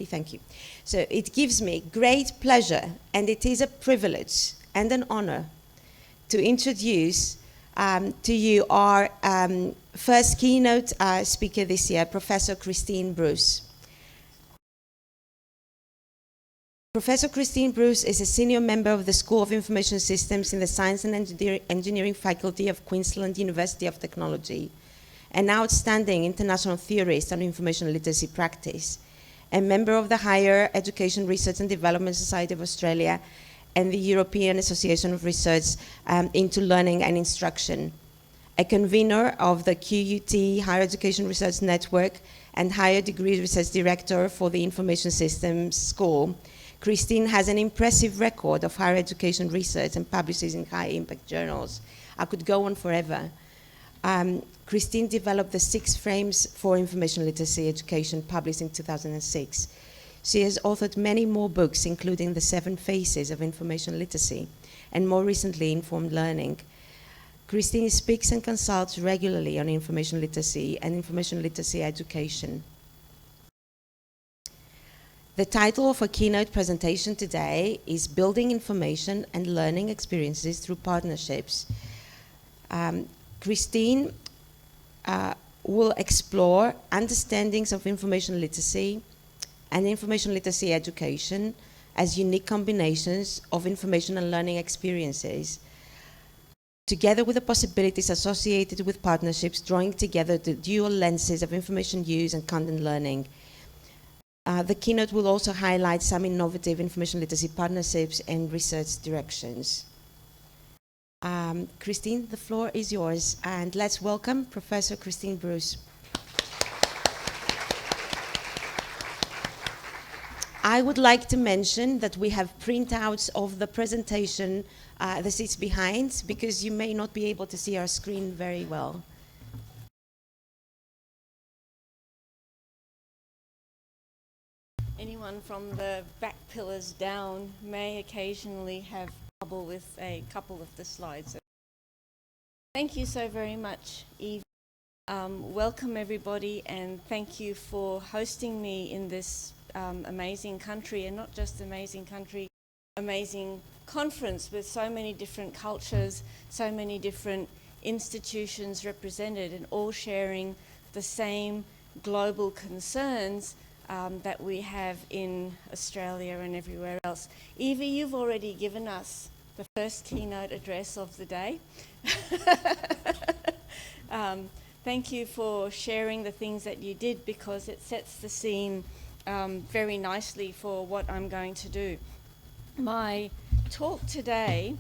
Thank you. So it gives me great pleasure, and it is a privilege and an honor to introduce to you our first keynote speaker this year, Professor Christine Bruce. Professor Christine Bruce is a senior member of the School of Information Systems in the Science and Engineering Faculty of Queensland University of Technology, an outstanding international theorist on information literacy practice, a member of the Higher Education Research and Development Society of Australia and the European Association of Research into Learning and Instruction, a convener of the QUT Higher Education Research Network and Higher Degree Research Director for the Information Systems School. Christine has an impressive record of higher education research and publishes in high-impact journals. I could go on forever. Christine developed the 6 frames for information literacy education published in 2006. She has authored many more books, including The 7 Phases of Information Literacy, and more recently, Informed Learning. Christine speaks and consults regularly on information literacy and information literacy education. The title of her keynote presentation today is Building Information and Learning Experiences Through Partnerships. Christine will explore understandings of information literacy and information literacy education as unique combinations of information and learning experiences, together with the possibilities associated with partnerships, drawing together the dual lenses of information use and content learning. The keynote will also highlight some innovative information literacy partnerships and research directions. Christine, the floor is yours, and let's welcome Professor Christine Bruce. I would like to mention that we have printouts of the presentation, the seats behind, because you may not be able to see our screen very well. Anyone from the back pillars down may occasionally have trouble with a couple of the slides. So thank you so very much, Eve. Welcome everybody, and thank you for hosting me in this amazing country, and not just amazing country, amazing conference with so many different cultures, so many different institutions represented, and all sharing the same global concerns that we have in Australia and everywhere else. Evie, you've already given us the first keynote address of the day. Thank you for sharing the things that you did, because it sets the scene very nicely for what I'm going to do. My talk today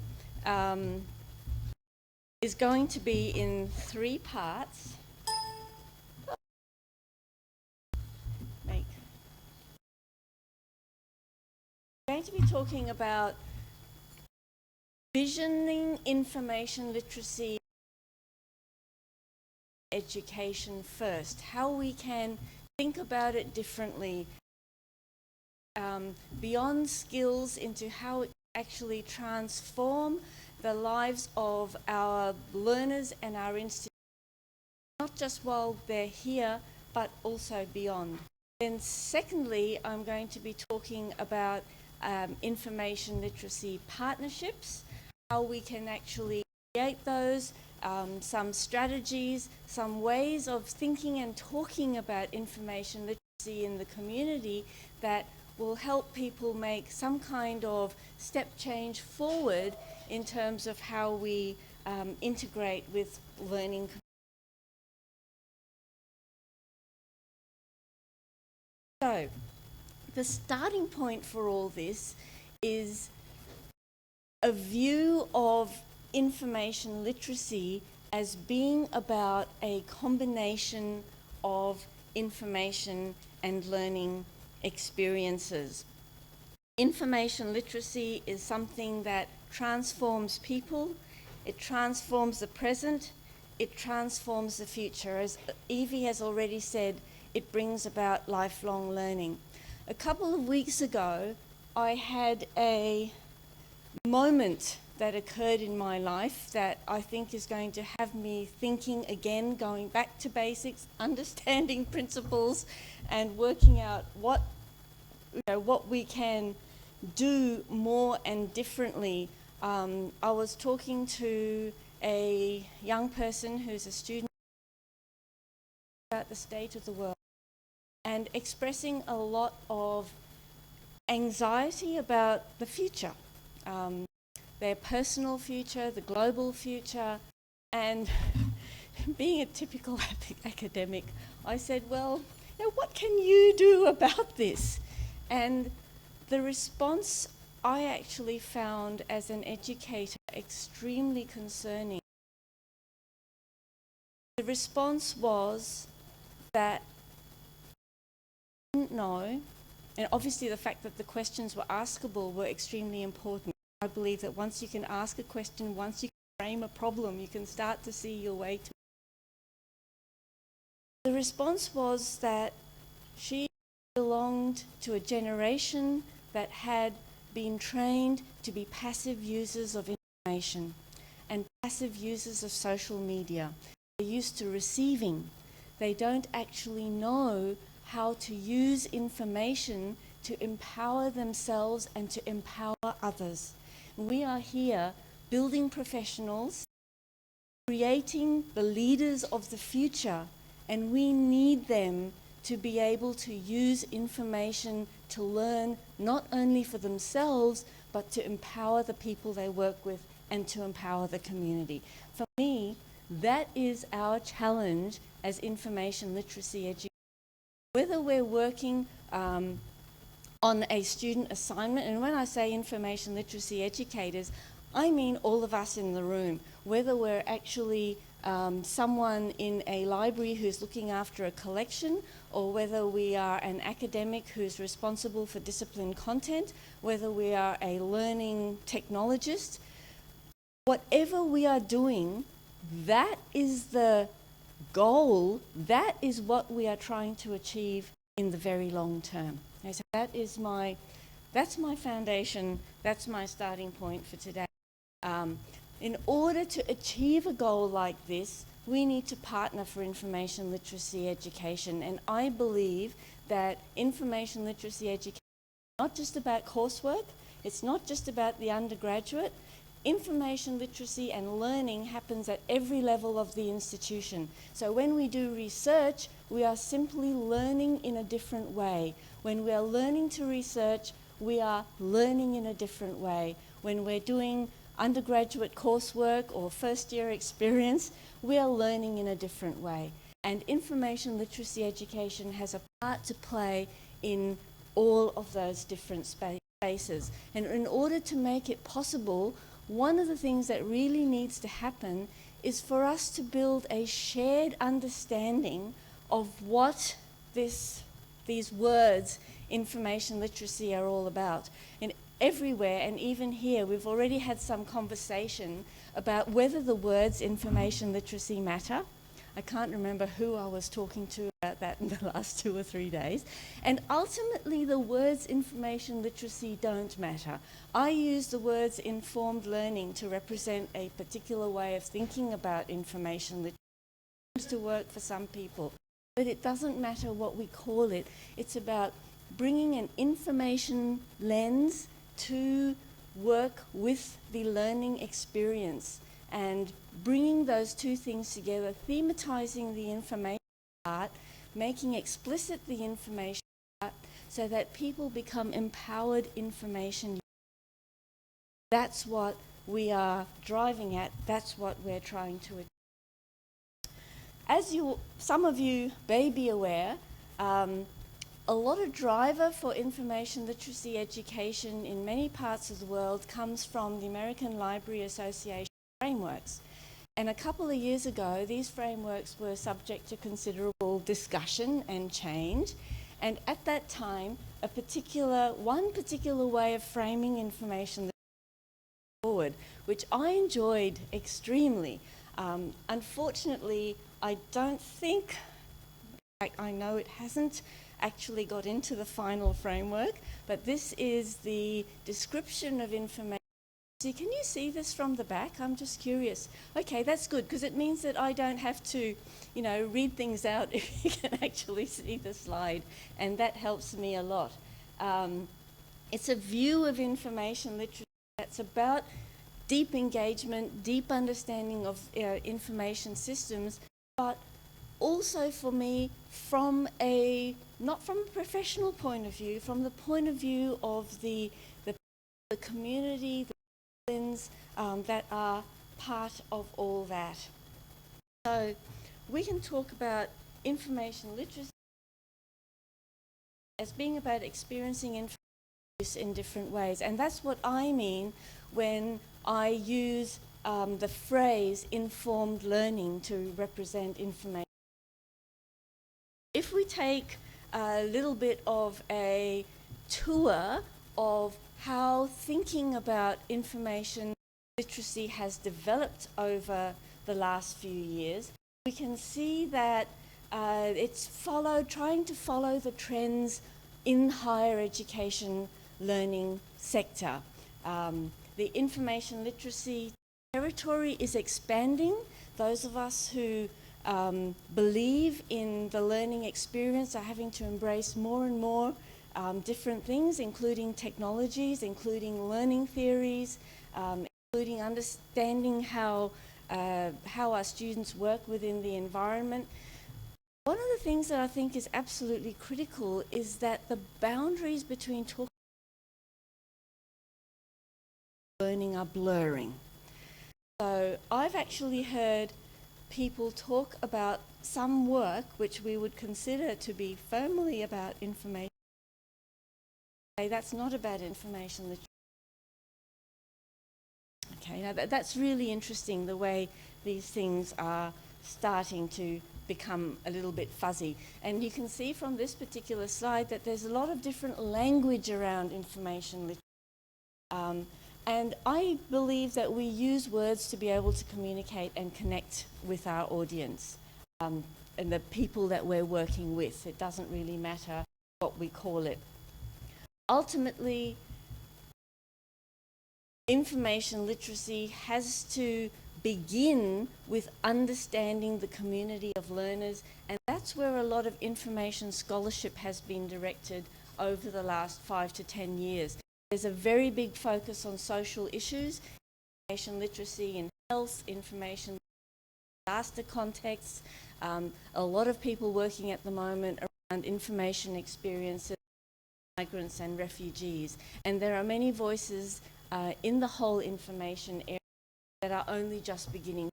is going to be in 3 parts. I'm going to be talking about visioning information literacy education first, how we can think about it differently, beyond skills into how it actually transform the lives of our learners and our institutions, not just while they're here, but also beyond. Then secondly, I'm going to be talking about information literacy partnerships, how we can actually create those, some strategies, some ways of thinking and talking about information literacy in the community that will help people make some kind of step change forward in terms of how we integrate with learning. So, the starting point for all this is a view of information literacy as being about a combination of information and learning experiences. Information literacy is something that transforms people, it transforms the present, it transforms the future. As Evie has already said, it brings about lifelong learning. A couple of weeks ago, I had a moment that occurred in my life that I think is going to have me thinking again, going back to basics, understanding principles, and working out what what we can do more and differently. I was talking to a young person who's a student about the state of the world and expressing a lot of anxiety about the future, their personal future, the global future, and being a typical academic, I said, well, what can you do about this? And the response I actually found as an educator extremely concerning. The response was that I didn't know, and obviously the fact that the questions were askable were extremely important. I believe that once you can ask a question, once you can frame a problem, you can start to see your way to it. The response was that she belonged to a generation that had been trained to be passive users of information and passive users of social media. They're used to receiving. They don't actually know how to use information to empower themselves and to empower others. We are here building professionals, creating the leaders of the future, and we need them to be able to use information to learn not only for themselves, but to empower the people they work with and to empower the community. For me, that is our challenge as information literacy educators. Whether we're working on a student assignment, and when I say information literacy educators, I mean all of us in the room, whether we're actually someone in a library who's looking after a collection, or whether we are an academic who's responsible for disciplined content, whether we are a learning technologist, whatever we are doing, that is the goal, that is what we are trying to achieve in the very long term. Okay, so that's my foundation, that's my starting point for today. In order to achieve a goal like this, we need to partner for information literacy education, and I believe that information literacy education is not just about coursework, it's not just about the undergraduate. Information literacy and learning happens at every level of the institution. So when we do research, we are simply learning in a different way. When we are learning to research, we are learning in a different way. When we're doing undergraduate coursework or first-year experience, we are learning in a different way. And information literacy education has a part to play in all of those different spaces. And in order to make it possible, one of the things that really needs to happen is for us to build a shared understanding of what these words, information literacy, are all about. And everywhere, and even here, we've already had some conversation about whether the words information literacy matter. I can't remember who I was talking to about that in the last 2 or 3 days. And ultimately, the words information literacy don't matter. I use the words informed learning to represent a particular way of thinking about information literacy. It seems to work for some people, but it doesn't matter what we call it. It's about bringing an information lens to work with the learning experience and bringing those two things together, thematizing the information part, making explicit the information part, so that people become empowered information users. That's what we are driving at, that's what we're trying to achieve. As some of you may be aware, a lot of driver for information literacy education in many parts of the world comes from the American Library Association frameworks. And a couple of years ago, these frameworks were subject to considerable discussion and change. And at that time, one particular way of framing information forward, which I enjoyed extremely. Unfortunately, I don't think, I know it hasn't actually got into the final framework, but this is the description of information. Can you see this from the back? I'm just curious. Okay, that's good, because it means that I don't have to, read things out if you can actually see the slide, and that helps me a lot. It's a view of information literacy that's about deep engagement, deep understanding of information systems, but also for me from not from a professional point of view, from the point of view of the community, the citizens that are part of all that. So we can talk about information literacy as being about experiencing information use in different ways, and that's what I mean when I use the phrase informed learning to represent information. If we take a little bit of a tour of how thinking about information literacy has developed over the last few years, we can see that it's trying to follow the trends in higher education learning sector. The information literacy territory is expanding. Those of us who believe in the learning experience are having to embrace more and more different things, including technologies, including learning theories, including understanding how our students work within the environment. One of the things that I think is absolutely critical is that the boundaries between talk and learning are blurring. So I've actually heard people talk about some work which we would consider to be firmly about information. That's not about information literacy. Okay, now that's really interesting, the way these things are starting to become a little bit fuzzy. And you can see from this particular slide that there's a lot of different language around information literacy. And I believe that we use words to be able to communicate and connect with our audience and the people that we're working with. It doesn't really matter what we call it. Ultimately, information literacy has to begin with understanding the community of learners, and that's where a lot of information scholarship has been directed over the last 5 to 10 years. There's a very big focus on social issues, information literacy in health, information disaster contexts, a lot of people working at the moment around information experiences, migrants and refugees. And there are many voices in the whole information area that are only just beginning.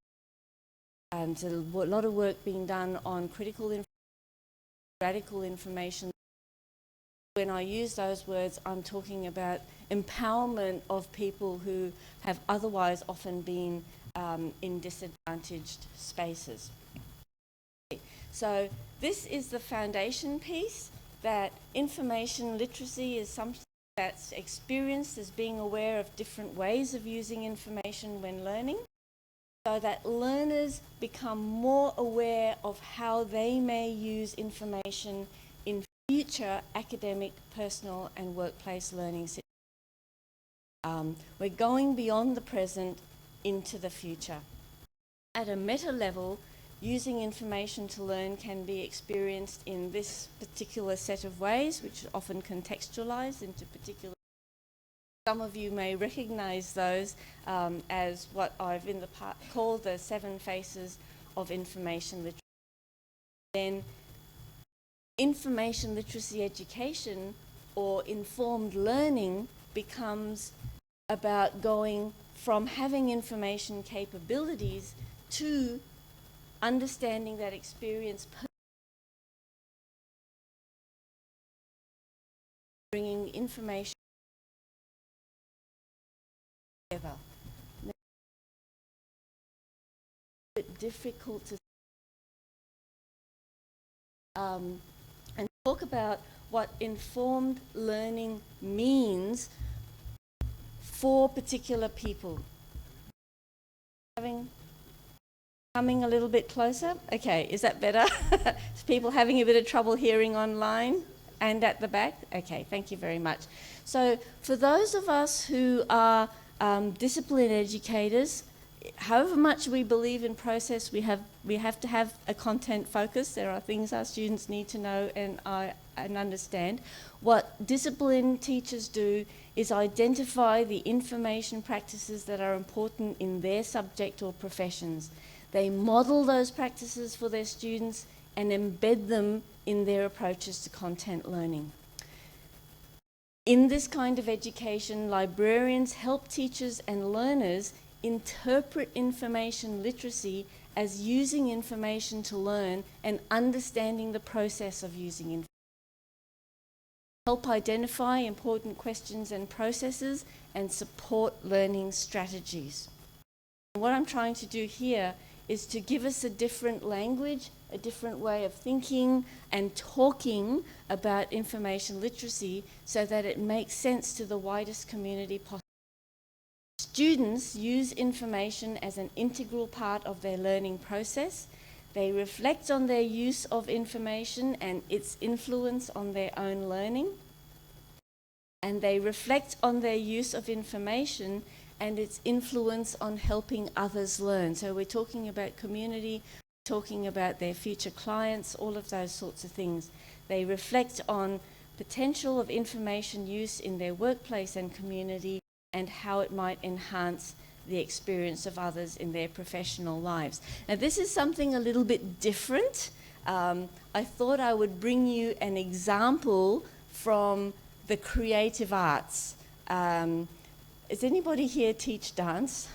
And a lot of work being done on critical information, radical information. When I use those words, I'm talking about empowerment of people who have otherwise often been in disadvantaged spaces. So this is the foundation piece, that information literacy is something that's experienced as being aware of different ways of using information when learning, so that learners become more aware of how they may use information in future academic, personal and workplace learning situations. We're going beyond the present into the future. At a meta level, using information to learn can be experienced in this particular set of ways, which are often contextualized into particular. Some of you may recognize those as what I've in the past called the 7 faces of information literacy. Then information literacy education, or informed learning, becomes about going from having information capabilities to understanding that experience, bringing information together. Now, it's a bit difficult to and talk about what informed learning means for particular people. Coming a little bit closer? Okay, is that better? Is people having a bit of trouble hearing online and at the back? Okay, thank you very much. So for those of us who are discipline educators, however much we believe in process, we have to have a content focus. There are things our students need to know and understand. What discipline teachers do is identify the information practices that are important in their subject or professions. They model those practices for their students and embed them in their approaches to content learning. In this kind of education, librarians help teachers and learners interpret information literacy as using information to learn and understanding the process of using information. Help identify important questions and processes and support learning strategies. What I'm trying to do here is to give us a different language, a different way of thinking and talking about information literacy so that it makes sense to the widest community possible. Students use information as an integral part of their learning process. They reflect on their use of information and its influence on their own learning. And they reflect on their use of information and its influence on helping others learn. So we're talking about community, talking about their future clients, all of those sorts of things. They reflect on potential of information use in their workplace and community and how it might enhance the experience of others in their professional lives. Now this is something a little bit different. I thought I would bring you an example from the creative arts. Does anybody here teach dance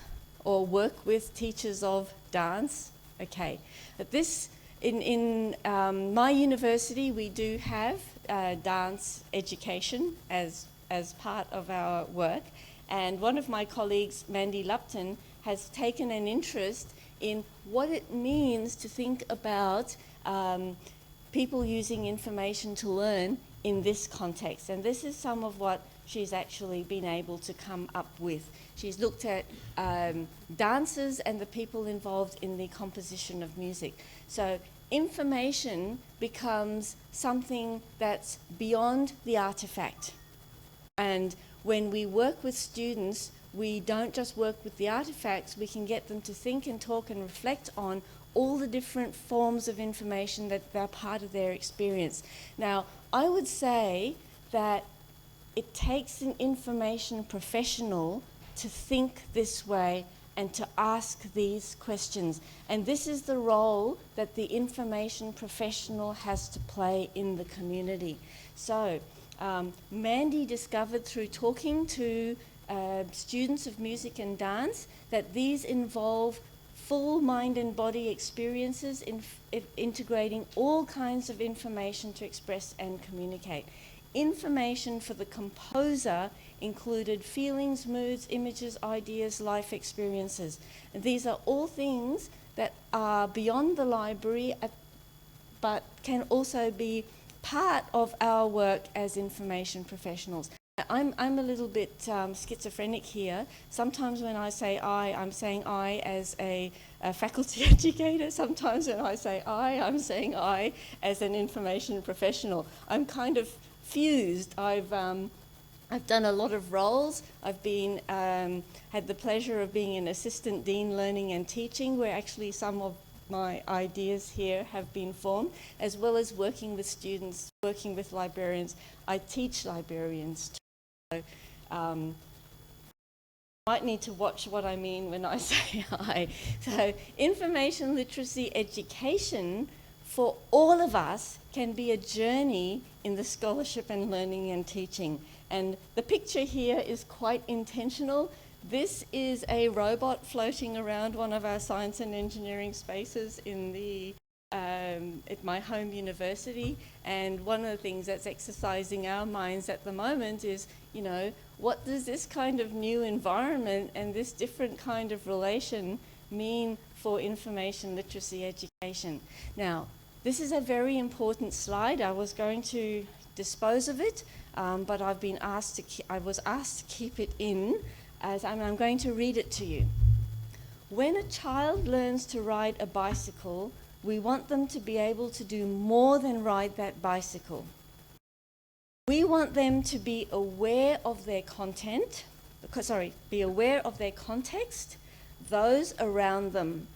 or work with teachers of dance? Okay. At this, in my university, we do have dance education as part of our work. And one of my colleagues, Mandy Lupton, has taken an interest in what it means to think about people using information to learn in this context. And this is some of what she's actually been able to come up with. She's looked at dancers and the people involved in the composition of music. So information becomes something that's beyond the artifact. And when we work with students, we don't just work with the artifacts, we can get them to think and talk and reflect on all the different forms of information that are part of their experience. Now, I would say that it takes an information professional to think this way and to ask these questions. And this is the role that the information professional has to play in the community. So, Mandy discovered through talking to students of music and dance that these involve full mind and body experiences in integrating all kinds of information to express and communicate. Information for the composer included feelings, moods, images, ideas, life experiences. And these are all things that are beyond the library but can also be part of our work as information professionals. I'm a little bit schizophrenic here. Sometimes when I say I, I'm saying I as a faculty educator. Sometimes when I say I, I'm saying I as an information professional. I'm kind of fused. I've done a lot of roles. I've been had the pleasure of being an assistant dean learning and teaching, where actually some of my ideas here have been formed, as well as working with students, working with librarians. I teach librarians too. So, might need to watch what I mean when I say I. So information literacy education for all of us can be a journey in the scholarship and learning and teaching. And the picture here is quite intentional. This is a robot floating around one of our science and engineering spaces in the at my home university, and one of the things that's exercising our minds at the moment is, you know, what does this kind of new environment and this different kind of relation mean for information literacy education? Now, this is a very important slide. I was going to dispose of it, but I was asked to keep it in, as I'm going to read it to you. When a child learns to ride a bicycle, we want them to be able to do more than ride that bicycle. We want them to be aware of their content, be aware of their context, those around them.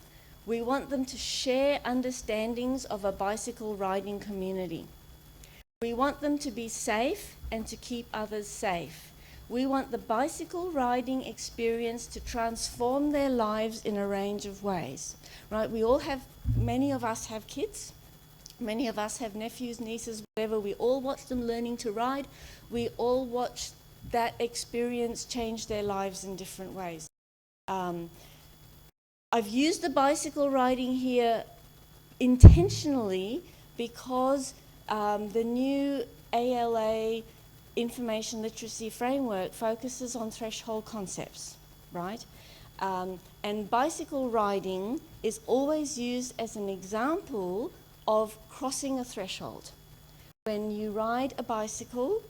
We want them to share understandings of a bicycle riding community. We want them to be safe and to keep others safe. We want the bicycle riding experience to transform their lives in a range of ways, right? Many of us have kids, many of us have nephews, nieces, whatever. We all watch them learning to ride. We all watch that experience change their lives in different ways. I've used the bicycle riding here intentionally because the new ALA information literacy framework focuses on threshold concepts, right? And bicycle riding is always used as an example of crossing a threshold. When you ride a bicycle,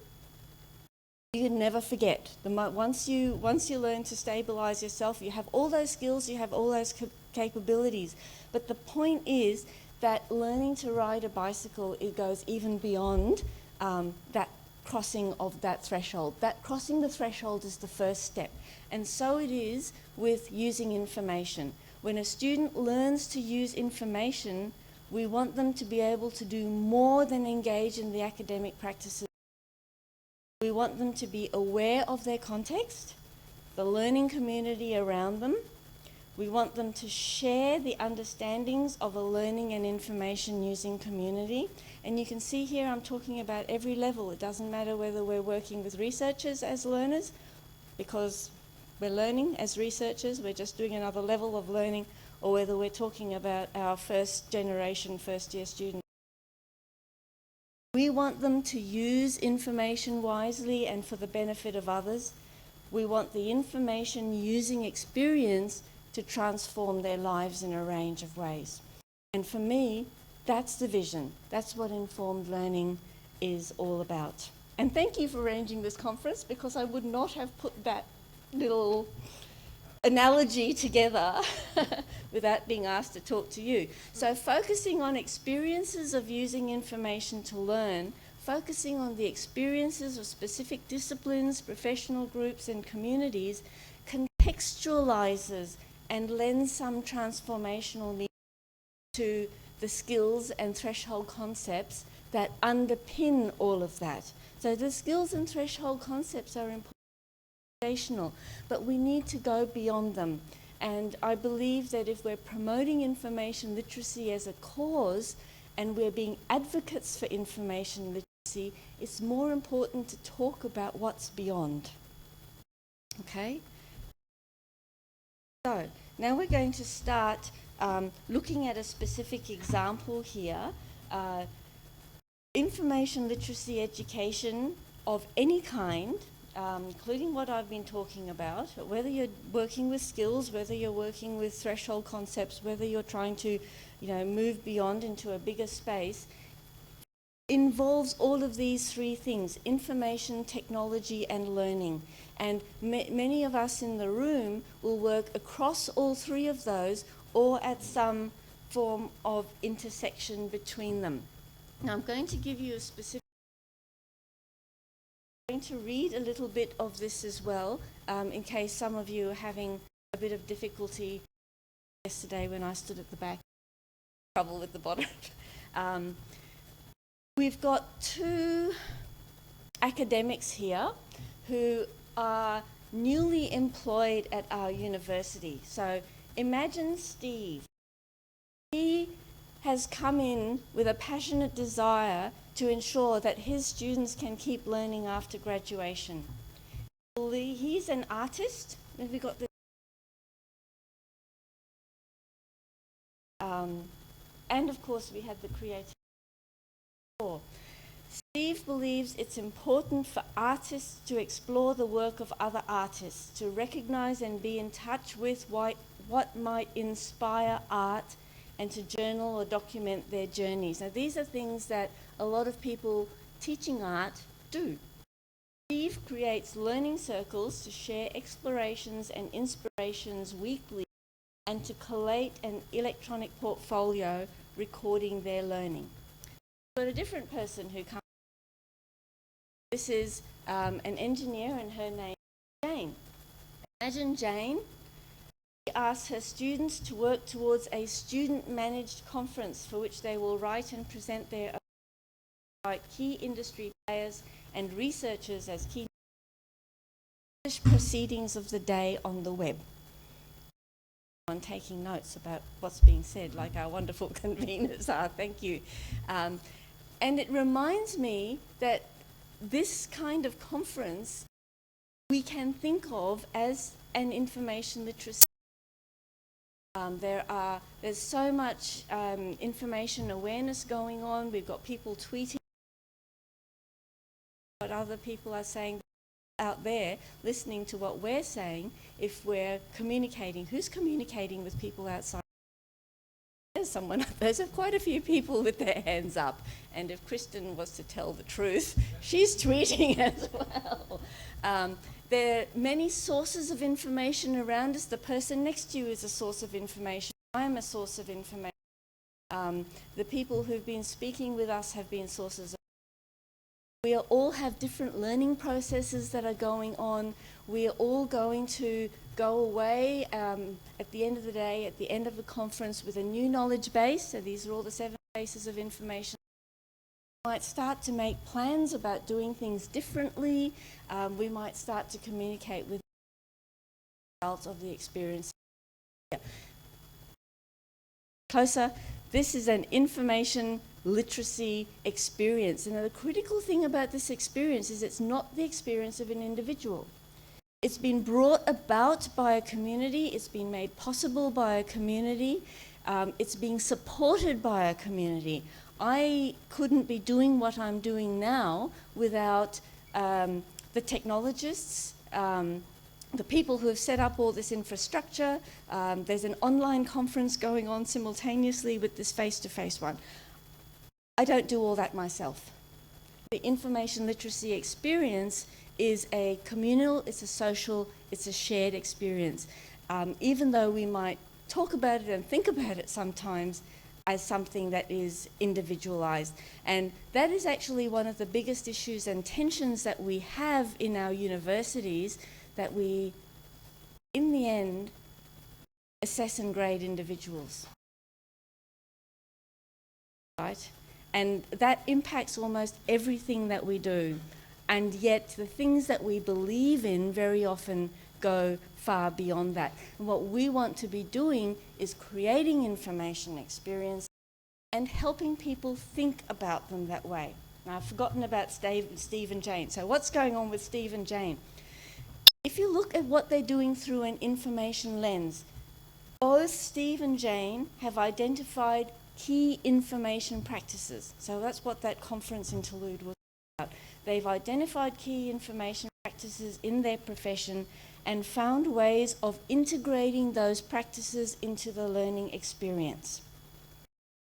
you can never forget. Once you learn to stabilize yourself, you have all those skills, you have all those capabilities. But the point is that learning to ride a bicycle, it goes even beyond that crossing of that threshold. That crossing the threshold is the first step. And so it is with using information. When a student learns to use information, we want them to be able to do more than engage in the academic practices. We want them to be aware of their context, the learning community around them. We want them to share the understandings of a learning and information using community. And you can see here I'm talking about every level. It doesn't matter whether we're working with researchers as learners, because we're learning as researchers, we're just doing another level of learning, or whether we're talking about our first generation, first year students. We want them to use information wisely and for the benefit of others. We want the information using experience to transform their lives in a range of ways. And for me, that's the vision. That's what informed learning is all about. And thank you for arranging this conference, because I would not have put that little analogy together without being asked to talk to you. So focusing on experiences of using information to learn, focusing on the experiences of specific disciplines, professional groups and communities, contextualizes and lends some transformational meaning to the skills and threshold concepts that underpin all of that. So the skills and threshold concepts are important, but we need to go beyond them. And I believe that if we're promoting information literacy as a cause and we're being advocates for information literacy, it's more important to talk about what's beyond. Okay? So now we're going to start looking at a specific example here. Information literacy education of any kind, including what I've been talking about, whether you're working with skills, whether you're working with threshold concepts, whether you're trying to, move beyond into a bigger space, involves all of these three things: information, technology, and learning. And many of us in the room will work across all three of those, or at some form of intersection between them. Now I'm going to give you a specific I'm going to read a little bit of this as well, in case some of you are having a bit of difficulty yesterday when I stood at the back. Trouble with the bottom. We've got two academics here who are newly employed at our university. So imagine Steve. He has come in with a passionate desire to ensure that his students can keep learning after graduation. He's an artist. Have we got the and of course we have the creativity. Steve believes it's important for artists to explore the work of other artists, to recognize and be in touch with what might inspire art, and to journal or document their journeys. Now these are things that a lot of people teaching art do. Steve creates learning circles to share explorations and inspirations weekly and to collate an electronic portfolio recording their learning. We've got a different person who comes. This is an engineer, and her name is Jane. Imagine Jane. She asks her students to work towards a student-managed conference for which they will write and present their key industry players and researchers as key proceedings of the day on the web. On taking notes about what's being said, like our wonderful conveners are. Thank you. And it reminds me that this kind of conference we can think of as an information literacy. There's so much information awareness going on. We've got people tweeting what other people are saying out there, listening to what we're saying. If we're communicating, who's communicating with people outside? There's someone up there. There's quite a few people with their hands up. And if Kristen was to tell the truth, she's tweeting as well. There are many sources of information around us. The person next to you is a source of information. I am a source of information. The people who've been speaking with us have been sources of. We all have different learning processes that are going on. We are all going to go away at the end of the day, at the end of the conference, with a new knowledge base. So these are all the 7 bases of information. We might start to make plans about doing things differently. We might start to communicate with the results of the experience. Closer. This is an information literacy experience. And the critical thing about this experience is it's not the experience of an individual. It's been brought about by a community. It's been made possible by a community. It's being supported by a community. I couldn't be doing what I'm doing now without the technologists, the people who have set up all this infrastructure. There's an online conference going on simultaneously with this face-to-face one. I don't do all that myself. The information literacy experience is a communal, it's a social, it's a shared experience. Even though we might talk about it and think about it sometimes as something that is individualized. And that is actually one of the biggest issues and tensions that we have in our universities, that we, in the end, assess and grade individuals. Right? And that impacts almost everything that we do. And yet the things that we believe in very often go far beyond that. And what we want to be doing is creating information experience and helping people think about them that way. Now, I've forgotten about Steve and Jane. So what's going on with Steve and Jane? If you look at what they're doing through an information lens, both Steve and Jane have identified key information practices. So that's what that conference interlude was about. They've identified key information practices in their profession and found ways of integrating those practices into the learning experience.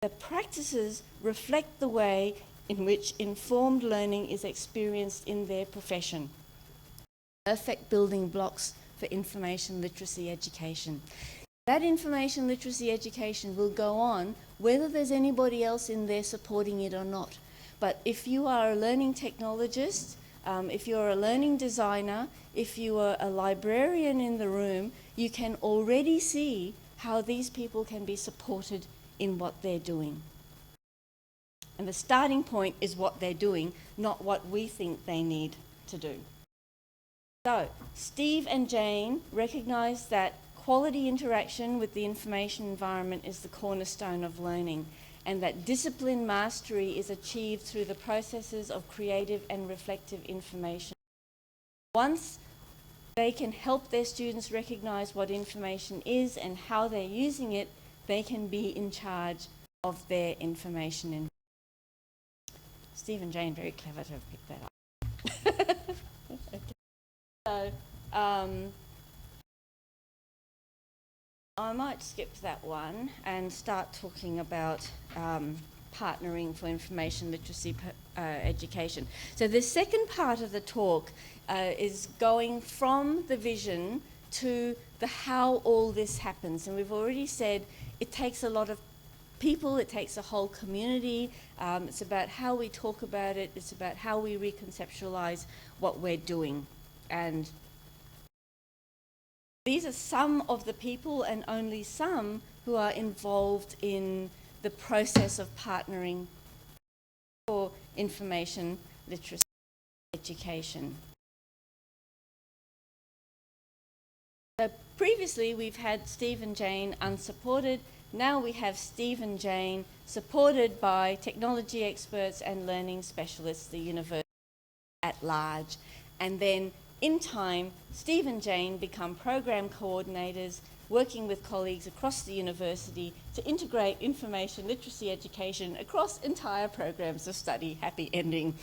The practices reflect the way in which informed learning is experienced in their profession. Perfect building blocks for information literacy education. That information literacy education will go on whether there's anybody else in there supporting it or not. But if you are a learning technologist, if you're a learning designer, if you are a librarian in the room, you can already see how these people can be supported in what they're doing. And the starting point is what they're doing, not what we think they need to do. So, Steve and Jane recognise that quality interaction with the information environment is the cornerstone of learning, and that discipline mastery is achieved through the processes of creative and reflective information. Once they can help their students recognise what information is and how they're using it, they can be in charge of their information environment. Steve and Jane, very clever to have picked that up. So, I might skip that one and start talking about partnering for information literacy education. So the second part of the talk is going from the vision to the how all this happens. And we've already said it takes a lot of people, it takes a whole community. It's about how we talk about it, it's about how we reconceptualize what we're doing. And these are some of the people and only some who are involved in the process of partnering for information literacy education. So previously we've had Steve and Jane unsupported. Now we have Steve and Jane supported by technology experts and learning specialists, the university at large. And then in time, Steve and Jane become program coordinators, working with colleagues across the university to integrate information literacy education across entire programs of study. Happy ending.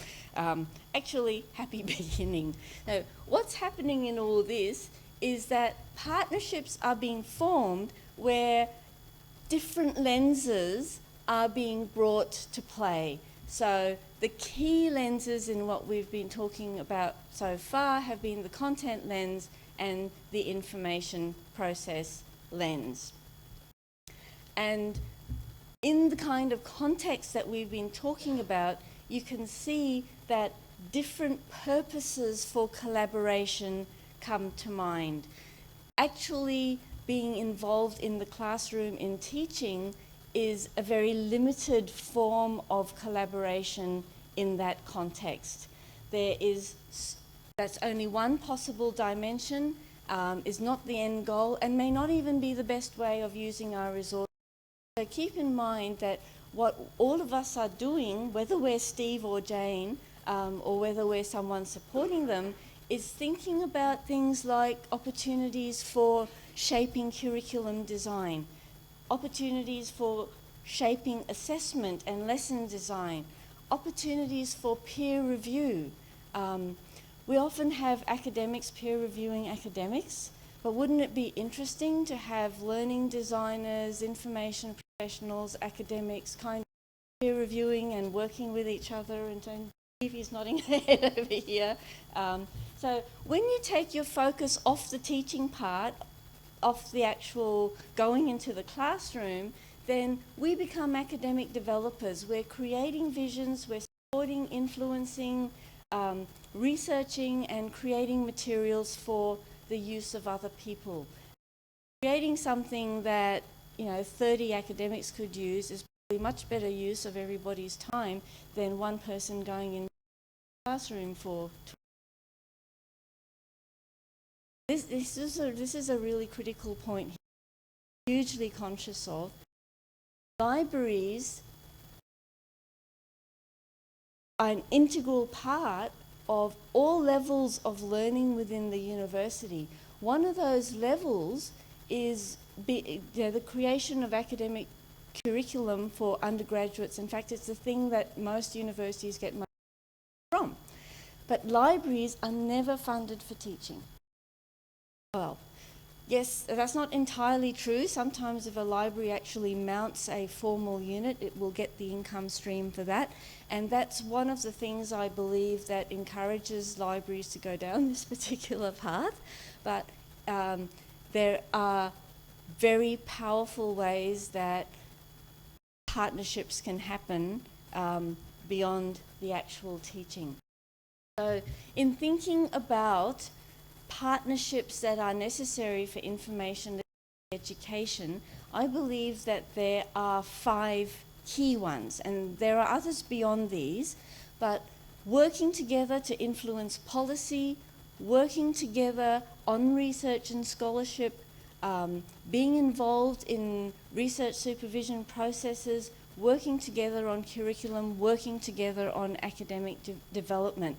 Actually, happy beginning. Now, what's happening in all this is that partnerships are being formed where different lenses are being brought to play. So the key lenses in what we've been talking about so far have been the content lens and the information process lens. And in the kind of context that we've been talking about, you can see that different purposes for collaboration come to mind. Actually being involved in the classroom in teaching is a very limited form of collaboration in that context. That's only one possible dimension, is not the end goal, and may not even be the best way of using our resources. So keep in mind that what all of us are doing, whether we're Steve or Jane, or whether we're someone supporting them, is thinking about things like opportunities for shaping curriculum design, opportunities for shaping assessment and lesson design, opportunities for peer review. We often have academics peer reviewing academics, but wouldn't it be interesting to have learning designers, information professionals, academics kind of peer reviewing and working with each other? And Stevie's nodding head over here. So when you take your focus off the teaching part, off the actual going into the classroom, then we become academic developers. We're creating visions, we're supporting, influencing, researching and creating materials for the use of other people. Creating something that 30 academics could use is probably much better use of everybody's time than one person going in the classroom for. This is a really critical point here, hugely conscious of. Libraries are an integral part of all levels of learning within the university. One of those levels is the creation of academic curriculum for undergraduates. In fact, it's the thing that most universities get money from. But libraries are never funded for teaching. Well, yes, that's not entirely true. Sometimes if a library actually mounts a formal unit, it will get the income stream for that. And that's one of the things I believe that encourages libraries to go down this particular path. But there are very powerful ways that partnerships can happen beyond the actual teaching. So in thinking about partnerships that are necessary for information education, I believe that there are 5 key ones, and there are others beyond these, but working together to influence policy, working together on research and scholarship, being involved in research supervision processes, working together on curriculum, working together on academic development.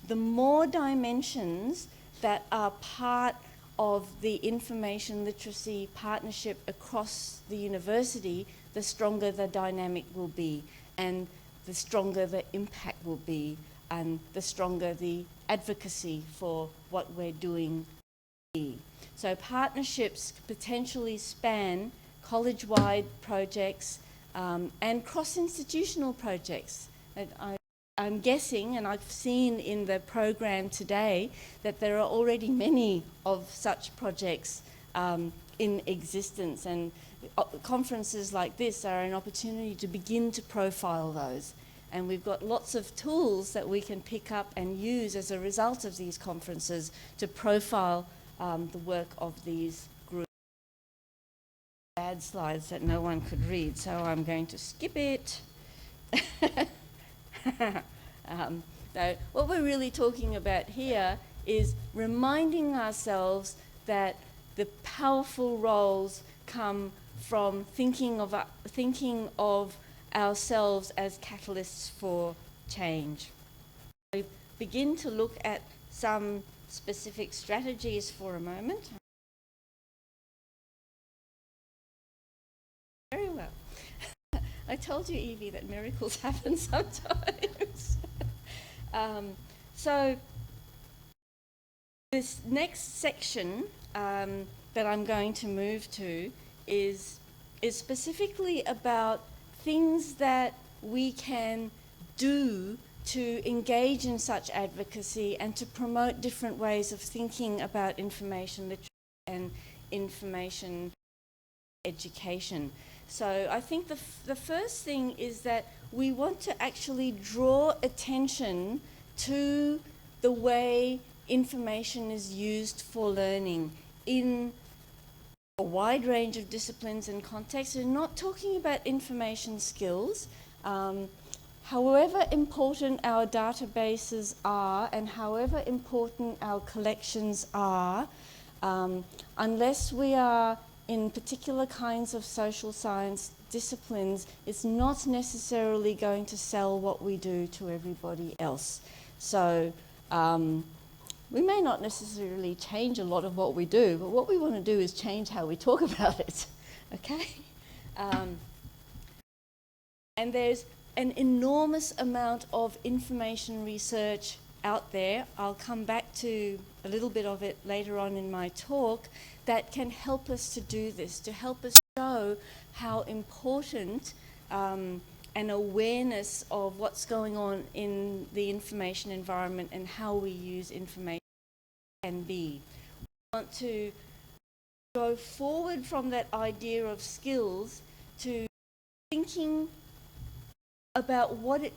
The more dimensions that are part of the information literacy partnership across the university, the stronger the dynamic will be, and the stronger the impact will be, and the stronger the advocacy for what we're doing will be. So partnerships potentially span college-wide projects and cross-institutional projects. I'm guessing, and I've seen in the program today, that there are already many of such projects in existence, and conferences like this are an opportunity to begin to profile those. And we've got lots of tools that we can pick up and use as a result of these conferences to profile the work of these groups. Bad slides that no one could read, so I'm going to skip it. So what we're really talking about here is reminding ourselves that the powerful roles come from thinking of ourselves as catalysts for change. We begin to look at some specific strategies for a moment. Very well. I told you, Evie, that miracles happen sometimes. So this next section that I'm going to move to is specifically about things that we can do to engage in such advocacy and to promote different ways of thinking about information literacy and information education. So I think the first thing is that we want to actually draw attention to the way information is used for learning in a wide range of disciplines and contexts. We're not talking about information skills. However important our databases are and however important our collections are, unless we are in particular kinds of social science disciplines, it's not necessarily going to sell what we do to everybody else. So we may not necessarily change a lot of what we do, but what we want to do is change how we talk about it, okay? And there's an enormous amount of information research out there. I'll come back to a little bit of it later on in my talk that can help us to do this, to help us show how important an awareness of what's going on in the information environment and how we use information can be. We want to go forward from that idea of skills to thinking about what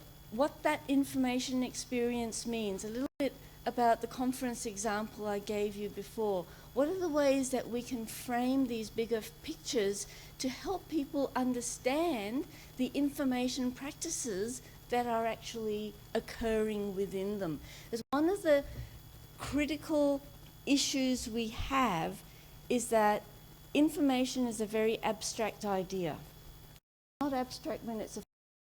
that information experience means. A little bit about the conference example I gave you before. What are the ways that we can frame these bigger pictures to help people understand the information practices that are actually occurring within them? As one of the critical issues we have is that information is a very abstract idea. Not abstract when it's a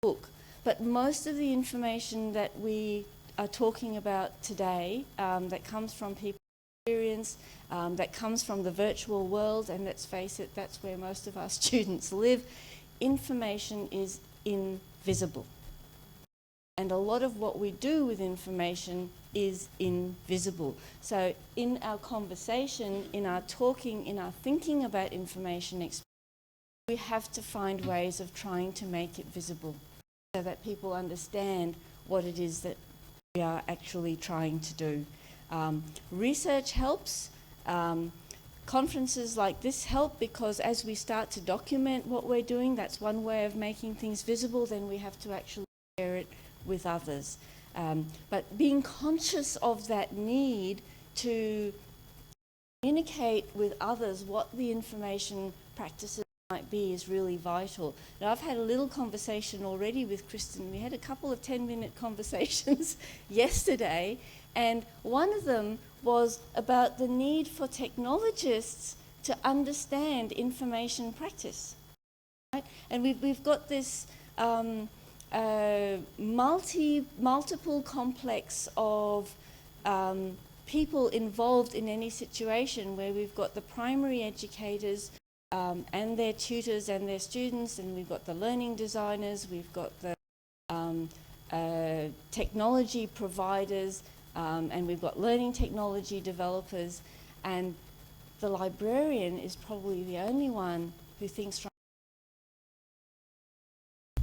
book, but most of the information that we are talking about today that comes from people's experience, that comes from the virtual world, and let's face it, that's where most of our students live, information is invisible. And a lot of what we do with information is invisible. So in our conversation, in our talking, in our thinking about information experience, we have to find ways of trying to make it visible so that people understand what it is that we are actually trying to do. Research helps. Conferences like this help because as we start to document what we're doing, that's one way of making things visible, then we have to actually share it with others. But being conscious of that need to communicate with others what the information practices might be is really vital. Now, I've had a little conversation already with Kristen. We had a couple of 10-minute conversations yesterday, and one of them was about the need for technologists to understand information practice. Right? And we've got this multiple complex of people involved in any situation where we've got the primary educators and their tutors and their students, and we've got the learning designers, we've got the technology providers, and we've got learning technology developers, and the librarian is probably the only one who thinks from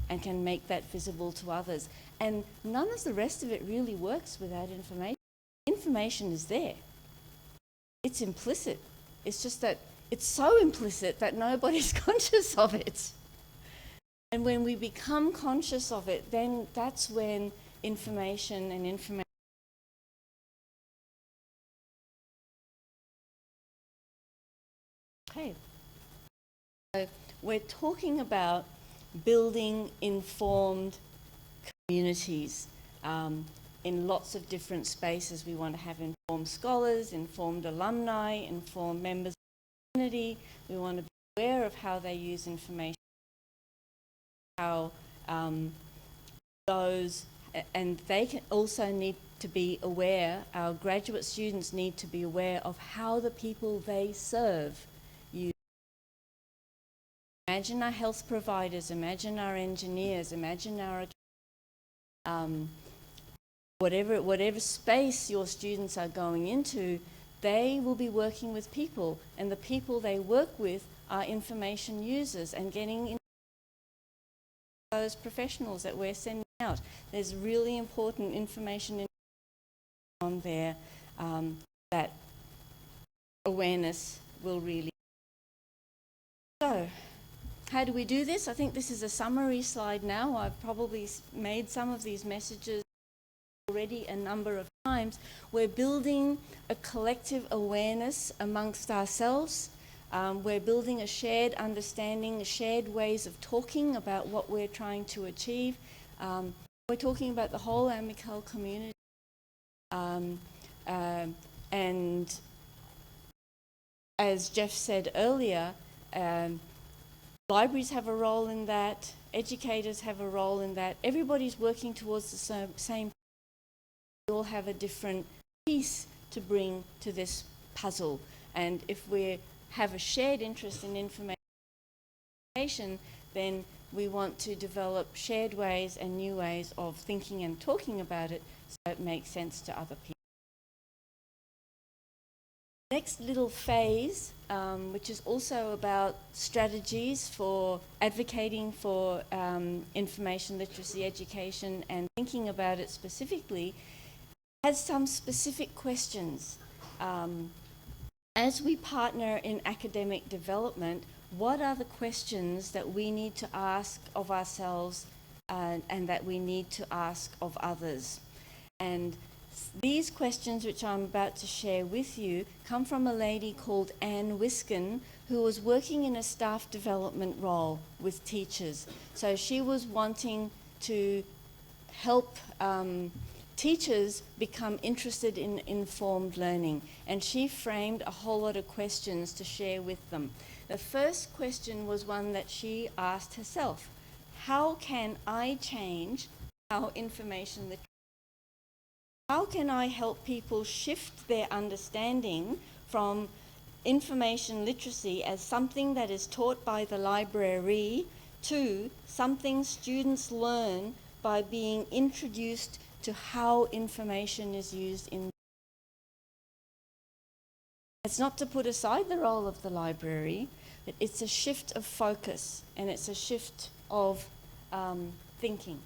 and can make that visible to others. And none of the rest of it really works without information. Information is there. It's implicit. It's just that it's so implicit that nobody's conscious of it. And when we become conscious of it, then that's when information Okay. So we're talking about building informed communities in lots of different spaces. We want to have informed scholars, informed alumni, informed members of the community. We want to be aware of how they use information, how and they can also need to be aware, our graduate students need to be aware of how the people they serve use. Imagine our health providers, imagine our engineers, imagine our whatever space your students are going into, they will be working with people, and the people they work with are information users and getting those professionals that we're sending out. There's really important information on there that awareness will really. So, how do we do this? I think this is a summary slide now. I've probably made some of these messages already a number of times. We're building a collective awareness amongst ourselves. We're building a shared understanding, shared ways of talking about what we're trying to achieve. We're talking about the whole AMICAL community. And as Jeff said earlier, libraries have a role in that, educators have a role in that. Everybody's working towards the same. We all have a different piece to bring to this puzzle. And if we have a shared interest in information, then we want to develop shared ways and new ways of thinking and talking about it so it makes sense to other people. Next little phase, which is also about strategies for advocating for information literacy education and thinking about it specifically, has some specific questions. As we partner in academic development, what are the questions that we need to ask of ourselves and that we need to ask of others? And these questions, which I'm about to share with you, come from a lady called Anne Wiskin, who was working in a staff development role with teachers. So she was wanting to help teachers become interested in informed learning, and she framed a whole lot of questions to share with them. The first question was one that she asked herself: how can I change how information literacy? How can I help people shift their understanding from information literacy as something that is taught by the library to something students learn by being introduced to how information is used in. It's not to put aside the role of the library, but it's a shift of focus and it's a shift of thinking.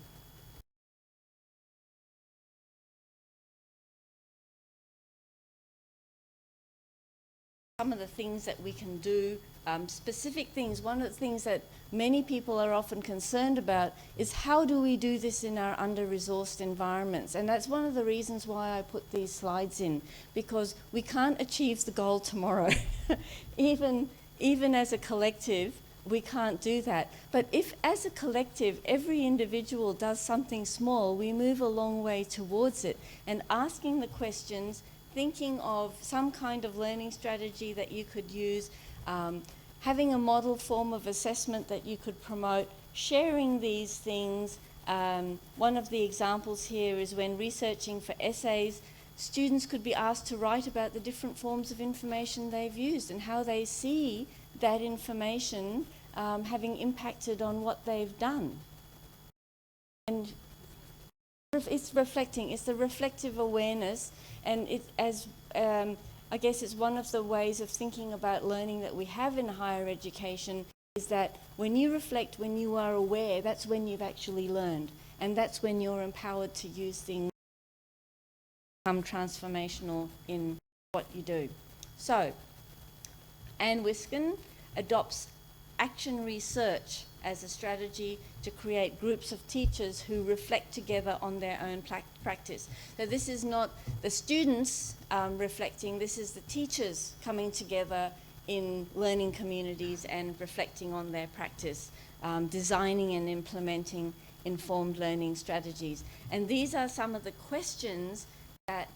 Some of the things that we can do, specific things. One of the things that many people are often concerned about is how do we do this in our under-resourced environments? And that's one of the reasons why I put these slides in, because we can't achieve the goal tomorrow. Even as a collective, we can't do that. But if as a collective, every individual does something small, we move a long way towards it. And asking the questions, thinking of some kind of learning strategy that you could use, having a model form of assessment that you could promote, sharing these things. One of the examples here is when researching for essays, students could be asked to write about the different forms of information they've used and how they see that information having impacted on what they've done. And it's reflecting, it's the reflective awareness, and I guess it's one of the ways of thinking about learning that we have in higher education, is that when you reflect, when you are aware, that's when you've actually learned, and that's when you're empowered to use things, become transformational in what you do. So, Anne Wiskin adopts action research as a strategy to create groups of teachers who reflect together on their own practice. So this is not the students reflecting, this is the teachers coming together in learning communities and reflecting on their practice, designing and implementing informed learning strategies. And these are some of the questions that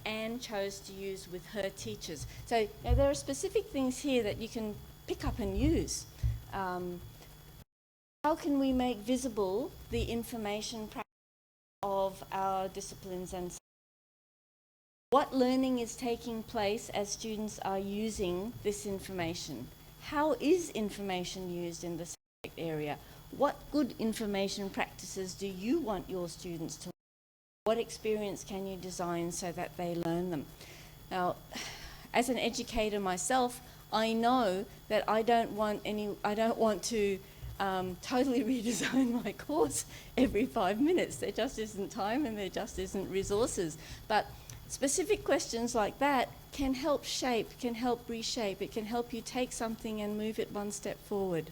Anne chose to use with her teachers. So you know, there are specific things here that you can pick up and use. How can we make visible the information practice of our disciplines, and what learning is taking place as students are using this information? How is information used in the subject area? What good information practices do you want your students to learn? What experience can you design so that they learn them? Now, as an educator myself, I know that I don't want to totally redesign my course every 5 minutes. There just isn't time and there just isn't resources. But specific questions like that can help shape, can help reshape. It can help you take something and move it one step forward,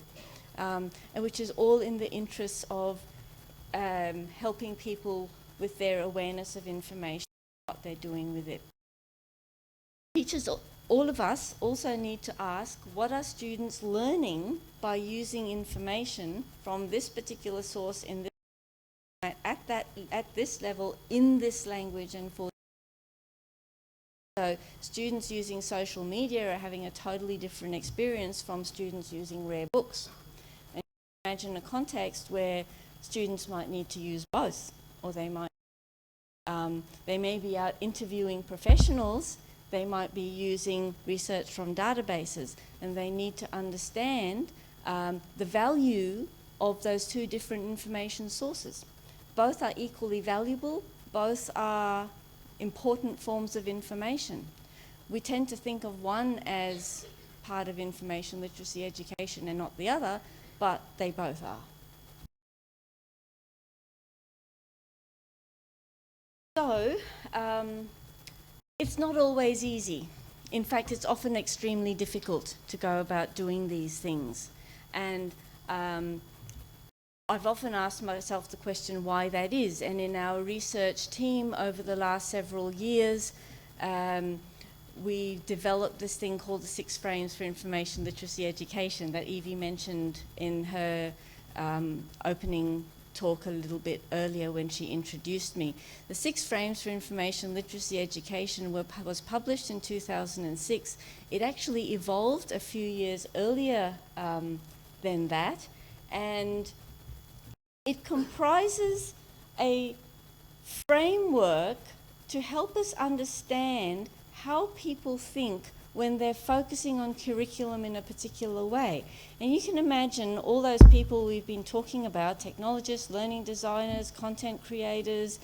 and which is all in the interests of helping people with their awareness of information, what they're doing with it. Teachers, all of us, also need to ask, what are students learning by using information from this particular source in this, at this level, in this language, and for. So students using social media are having a totally different experience from students using rare books. And imagine a context where students might need to use both, or they may be out interviewing professionals. They might be using research from databases, and they need to understand the value of those two different information sources. Both are equally valuable, both are important forms of information. We tend to think of one as part of information literacy education and not the other, but they both are. So, it's not always easy. In fact, it's often extremely difficult to go about doing these things. And I've often asked myself the question why that is. And in our research team over the last several years, we developed this thing called the 6 frames for information literacy education that Evie mentioned in her opening talk a little bit earlier when she introduced me. The 6 frames for information literacy education was published in 2006. It actually evolved a few years earlier than that, and it comprises a framework to help us understand how people think when they're focusing on curriculum in a particular way. And you can imagine all those people we've been talking about, technologists, learning designers, content creators,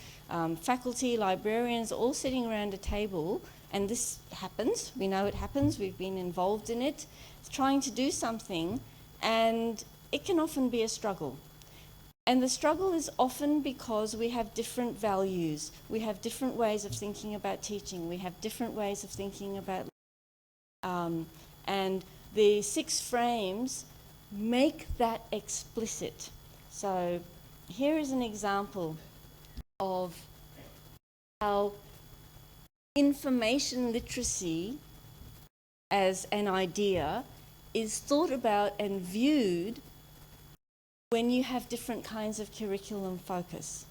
faculty, librarians, all sitting around a table, and this happens, we know it happens, we've been involved in it, trying to do something, and it can often be a struggle. And the struggle is often because we have different values, we have different ways of thinking about teaching, we have different ways of thinking about and the 6 frames make that explicit. So here is an example of how information literacy as an idea is thought about and viewed when you have different kinds of curriculum focus.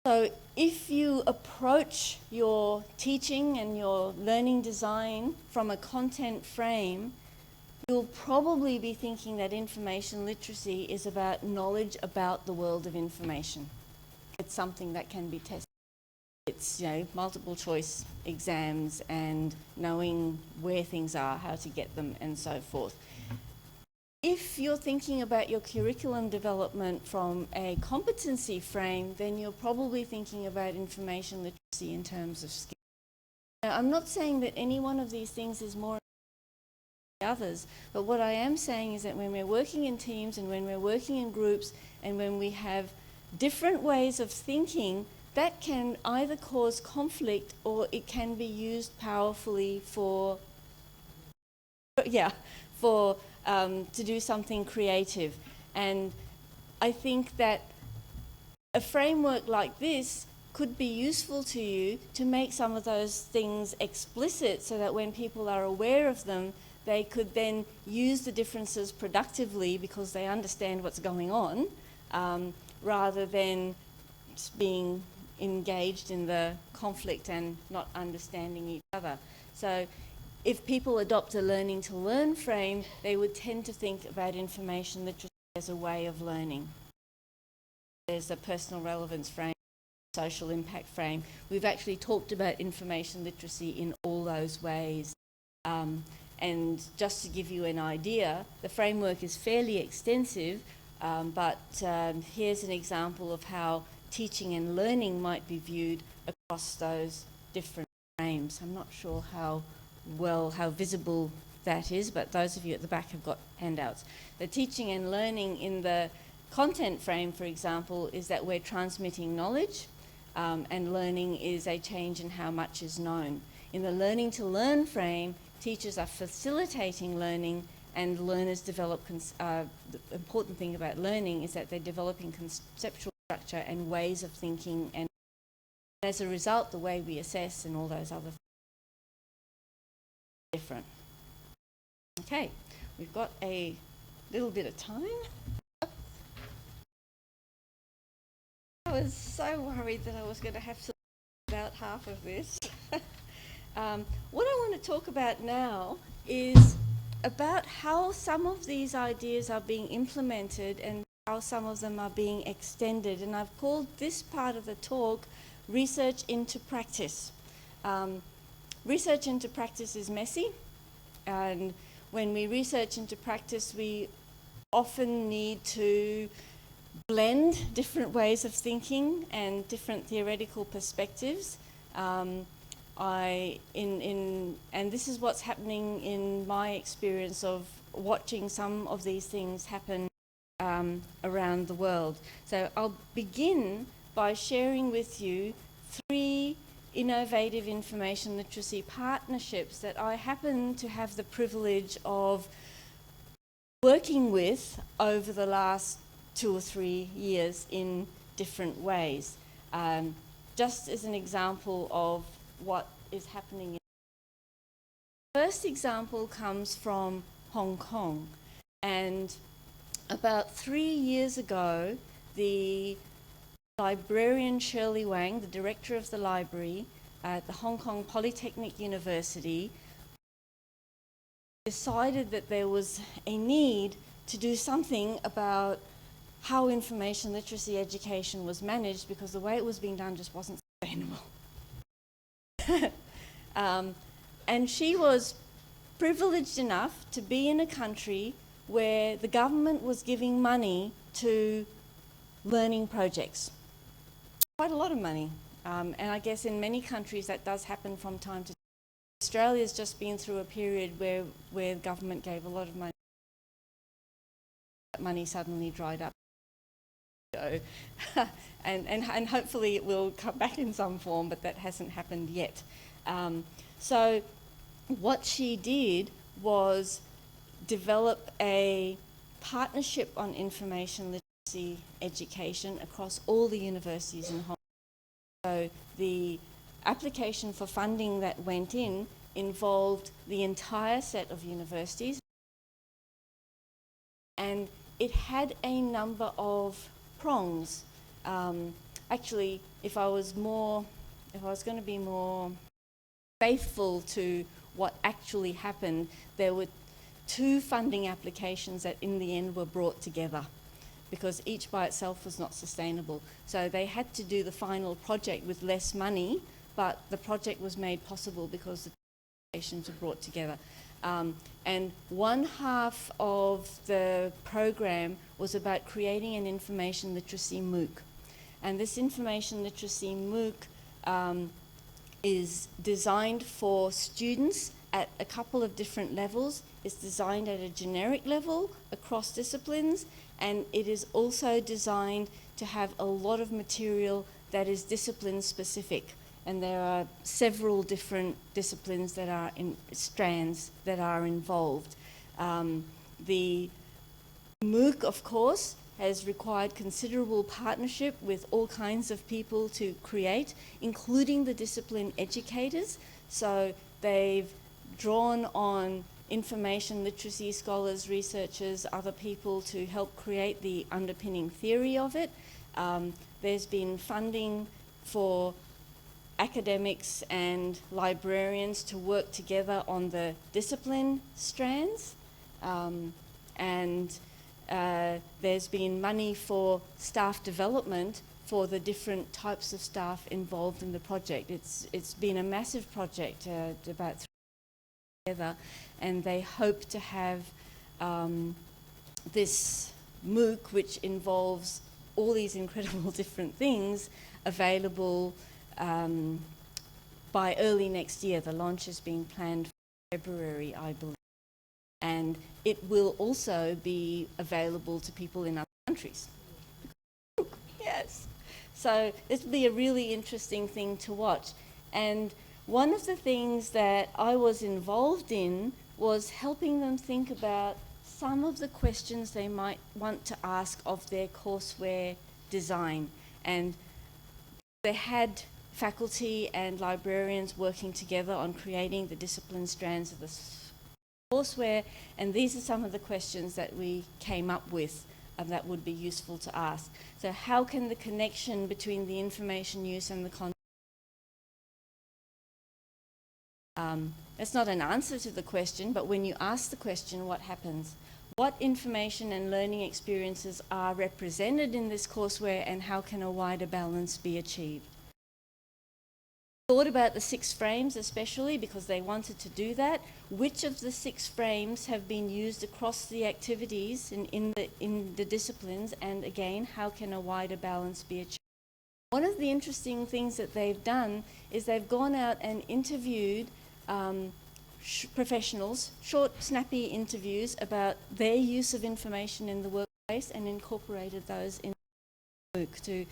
So if you approach your teaching and your learning design from a content frame, you'll probably be thinking that information literacy is about knowledge about the world of information. It's something that can be tested. It's, you know, multiple choice exams and knowing where things are, how to get them, and so forth. If you're thinking about your curriculum development from a competency frame, then you're probably thinking about information literacy in terms of skills. Now, I'm not saying that any one of these things is more than the others, but what I am saying is that when we're working in teams and when we're working in groups and when we have different ways of thinking, that can either cause conflict or it can be used powerfully to do something creative. And I think that a framework like this could be useful to you to make some of those things explicit so that when people are aware of them, they could then use the differences productively because they understand what's going on, rather than just being engaged in the conflict and not understanding each other. So if people adopt a learning to learn frame, they would tend to think about information literacy as a way of learning. There's a personal relevance frame, social impact frame. We've actually talked about information literacy in all those ways. And just to give you an idea, the framework is fairly extensive, but here's an example of how teaching and learning might be viewed across those different frames. I'm not sure how visible that is, but those of you at the back have got handouts. The teaching and learning in the content frame, for example, is that we're transmitting knowledge, and learning is a change in how much is known. In the learning to learn frame, teachers are facilitating learning, and learners develop, the important thing about learning is that they're developing conceptual structure and ways of thinking, and as a result, the way we assess and all those other things are different. Okay, we've got a little bit of time. I was so worried that I was going to have to about half of this. What I want to talk about now is about how some of these ideas are being implemented and how some of them are being extended. And I've called this part of the talk Research into Practice. Research into practice is messy, and when we research into practice, we often need to blend different ways of thinking and different theoretical perspectives. And this is what's happening in my experience of watching some of these things happen around the world. So I'll begin by sharing with you 3 innovative information literacy partnerships that I happen to have the privilege of working with over the last 2 or 3 years in different ways. Just as an example of what is happening. The first example comes from Hong Kong, and about 3 years ago, the librarian Shirley Wang, the director of the library at the Hong Kong Polytechnic University, decided that there was a need to do something about how information literacy education was managed, because the way it was being done just wasn't sustainable. And she was privileged enough to be in a country where the government was giving money to learning projects. Quite a lot of money. And I guess in many countries that does happen from time to time. Australia's just been through a period where the government gave a lot of money. That money suddenly dried up. And hopefully it will come back in some form, but that hasn't happened yet. So what she did was develop a partnership on information literacy education across all the universities in Hong Kong. So the application for funding that went in involved the entire set of universities, and it had a number of prongs. Actually, if I was going to be more faithful to what actually happened, there were 2 funding applications that in the end were brought together, because each by itself was not sustainable. So they had to do the final project with less money, but the project was made possible because the applications were brought together. And one half of the program was about creating an information literacy MOOC. And this information literacy MOOC is designed for students at a couple of different levels. It's designed at a generic level across disciplines, and it is also designed to have a lot of material that is discipline specific. And there are several different disciplines that are in strands that are involved. The MOOC, of course, has required considerable partnership with all kinds of people to create, including the discipline educators. So they've drawn on information literacy scholars, researchers, other people to help create the underpinning theory of it. There's been funding for academics and librarians to work together on the discipline strands. There's been money for staff development for the different types of staff involved in the project. It's been a massive project, about 3 years together, and they hope to have this MOOC, which involves all these incredible different things, available by early next year. The launch is being planned for February, I believe. And it will also be available to people in other countries. Yes. So this will be a really interesting thing to watch. And one of the things that I was involved in was helping them think about some of the questions they might want to ask of their courseware design. And they had faculty and librarians working together on creating the discipline strands of the courseware, and these are some of the questions that we came up with that would be useful to ask. So how can the connection between the information use and the content? That's not an answer to the question, but when you ask the question, what happens? What information and learning experiences are represented in this courseware, and how can a wider balance be achieved? Thought about the 6 frames especially because they wanted to do that. Which of the 6 frames have been used across the activities in the disciplines, and again, how can a wider balance be achieved? One of the interesting things that they've done is they've gone out and interviewed professionals, short, snappy interviews about their use of information in the workplace, and incorporated those in the MOOC to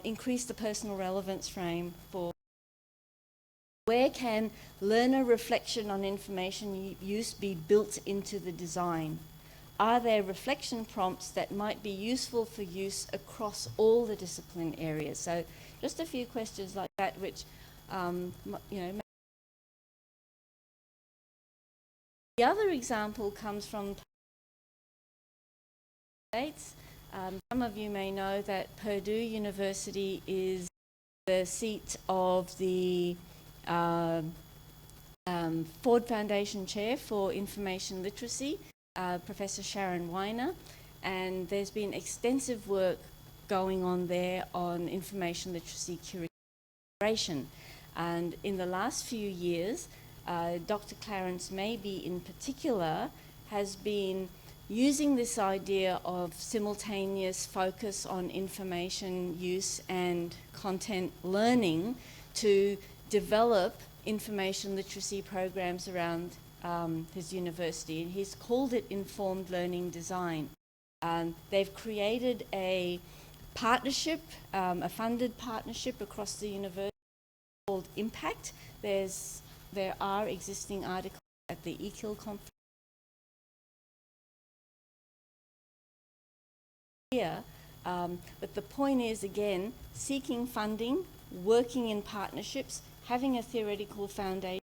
increase the personal relevance frame for where can learner reflection on information use be built into the design? Are there reflection prompts that might be useful for use across all the discipline areas? So just a few questions like that, which, The other example comes from States. Some of you may know that Purdue University is the seat of the Ford Foundation Chair for Information Literacy, Professor Sharon Weiner, and there's been extensive work going on there on information literacy curation. And in the last few years, Dr. Clarence Maybe in particular has been using this idea of simultaneous focus on information use and content learning to develop information literacy programs around his university, and he's called it informed learning design. They've created a partnership, a funded partnership across the university called Impact. There are existing articles at the AMICAL conference here, but the point is, again, seeking funding, working in partnerships, having a theoretical foundation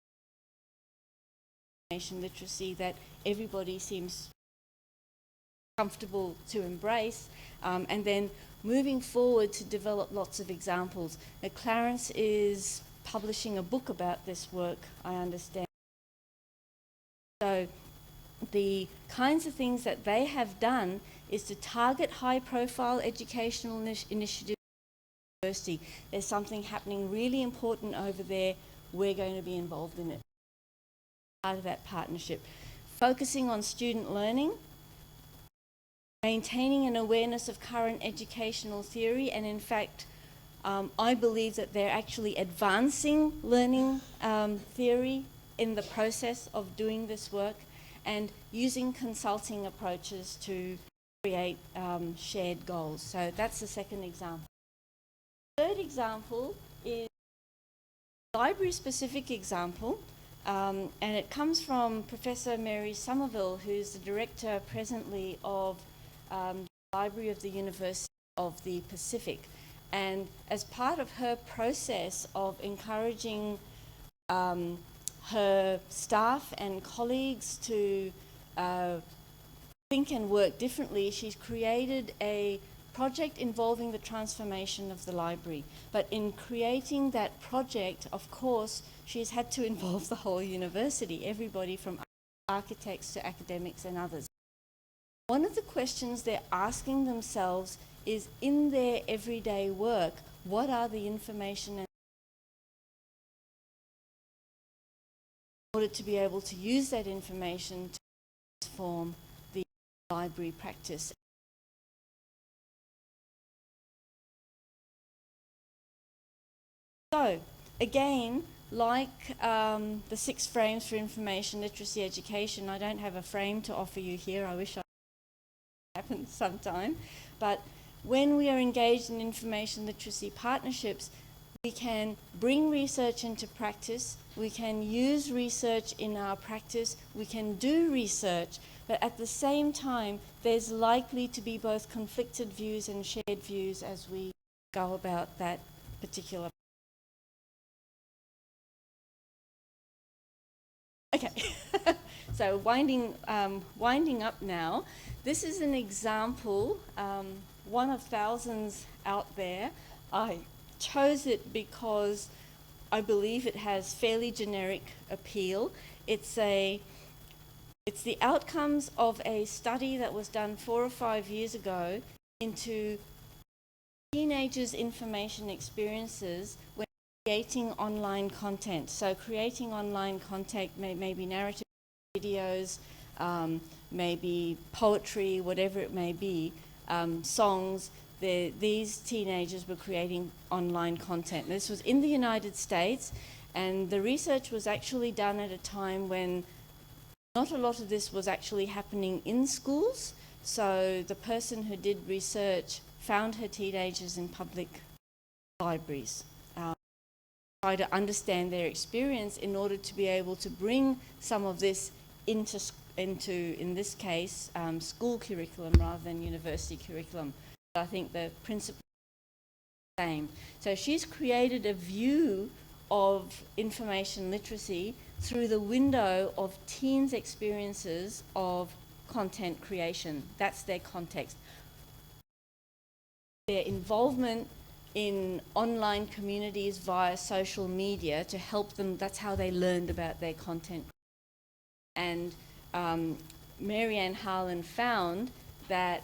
information literacy that everybody seems comfortable to embrace, and then moving forward to develop lots of examples. Now, Clarence is publishing a book about this work, I understand. So the kinds of things that they have done is to target high-profile educational initiatives at the university. There's something happening really important over there. We're going to be involved in it. Part of that partnership. Focusing on student learning, maintaining an awareness of current educational theory, and in fact, I believe that they're actually advancing learning theory in the process of doing this work, and using consulting approaches to create shared goals. So that's the second example. The third example is a library-specific example, and it comes from Professor Mary Somerville, who's the director presently of Library of the University of the Pacific. And as part of her process of encouraging her staff and colleagues to think and work differently, she's created a project involving the transformation of the library. But in creating that project, of course, she's had to involve the whole university, everybody from architects to academics and others. One of the questions they're asking themselves is, in their everyday work, what are the information and in order to be able to use that information to transform the library practice. So, again, like the 6 frames for information literacy education, I don't have a frame to offer you here. I wish I happened sometime. But when we are engaged in information literacy partnerships, we can bring research into practice, we can use research in our practice, we can do research, but at the same time, there's likely to be both conflicted views and shared views as we go about that particular. Okay, so winding up now. This is an example, one of thousands out there. I chose it because I believe it has fairly generic appeal. It's the outcomes of a study that was done 4 or 5 years ago into teenagers' information experiences when creating online content. So creating online content may be narrative videos, maybe poetry, whatever it may be, songs. These teenagers were creating online content. This was in the United States, and the research was actually done at a time when not a lot of this was actually happening in schools. So the person who did research found her teenagers in public libraries. Try to understand their experience in order to be able to bring some of this into in this case, school curriculum rather than university curriculum. I think the principle is the same. So she's created a view of information literacy through the window of teens' experiences of content creation. That's their context. Their involvement in online communities via social media to help them, that's how they learned about their content. And Marianne Harlan found that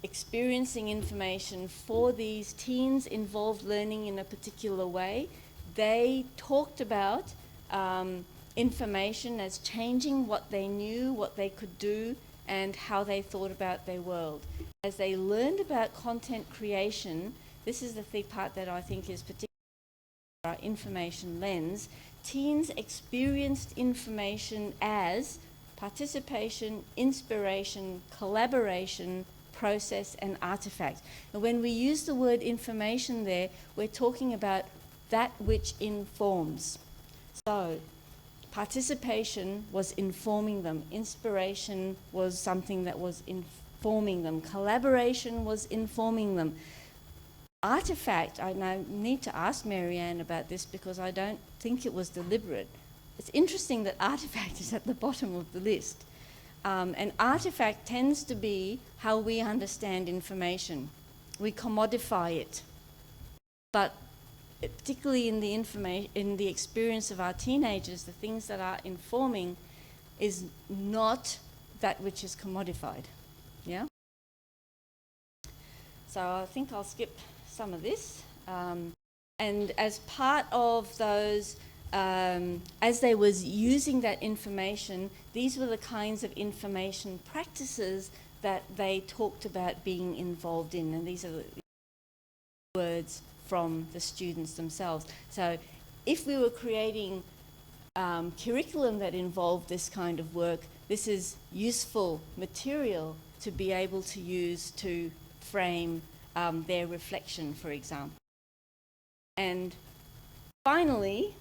experiencing information for these teens involved learning in a particular way. They talked about information as changing what they knew, what they could do, and how they thought about their world. As they learned about content creation, this is the part that I think is particularly our information lens. Teens experienced information as participation, inspiration, collaboration, process, and artifact. And when we use the word information there, we're talking about that which informs. So, participation was informing them. Inspiration was something that was informing them. Collaboration was informing them. Artifact, I need to ask Marianne about this because I don't think it was deliberate. It's interesting that artifact is at the bottom of the list. And artifact tends to be how we understand information. We commodify it. But particularly in the experience of our teenagers, the things that are informing is not that which is commodified. Yeah? So I think I'll skip some of this. And as part of those, as they was using that information, these were the kinds of information practices that they talked about being involved in. And these are the words from the students themselves. So if we were creating curriculum that involved this kind of work, this is useful material to be able to use to frame their reflection, for example. And finally,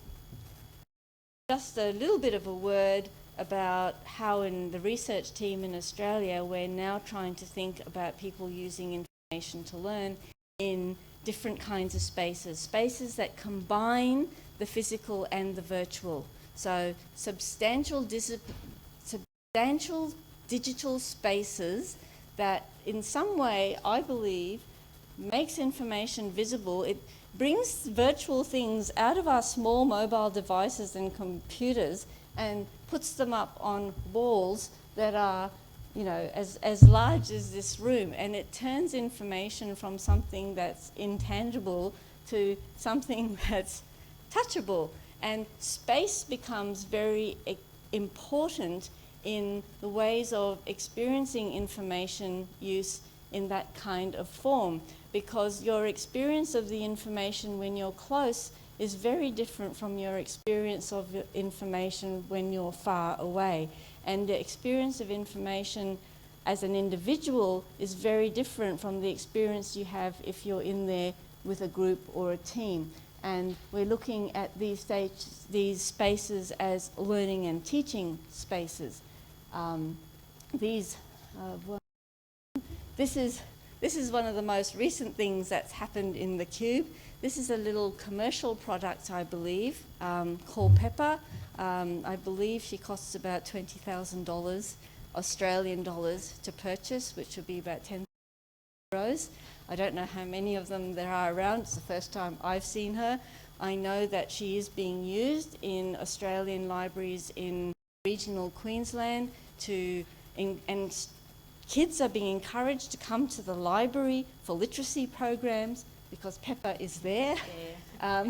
just a little bit of a word about how in the research team in Australia, we're now trying to think about people using information to learn in different kinds of spaces, spaces that combine the physical and the virtual. So substantial digital spaces that in some way, I believe, makes information visible. It brings virtual things out of our small mobile devices and computers and puts them up on walls that are, you know, as large as this room, and it turns information from something that's intangible to something that's touchable. And space becomes very important in the ways of experiencing information use in that kind of form, because your experience of the information when you're close is very different from your experience of information when you're far away. And the experience of information as an individual is very different from the experience you have if you're in there with a group or a team. And we're looking at these spaces as learning and teaching spaces. This is one of the most recent things that's happened in the Cube. This is a little commercial product, I believe, called Pepper. I believe she costs about $20,000 Australian dollars to purchase, which would be about 10 euros. I don't know how many of them there are around. It's the first time I've seen her. I know that she is being used in Australian libraries in regional Queensland and kids are being encouraged to come to the library for literacy programs because Pepper is there. Yeah.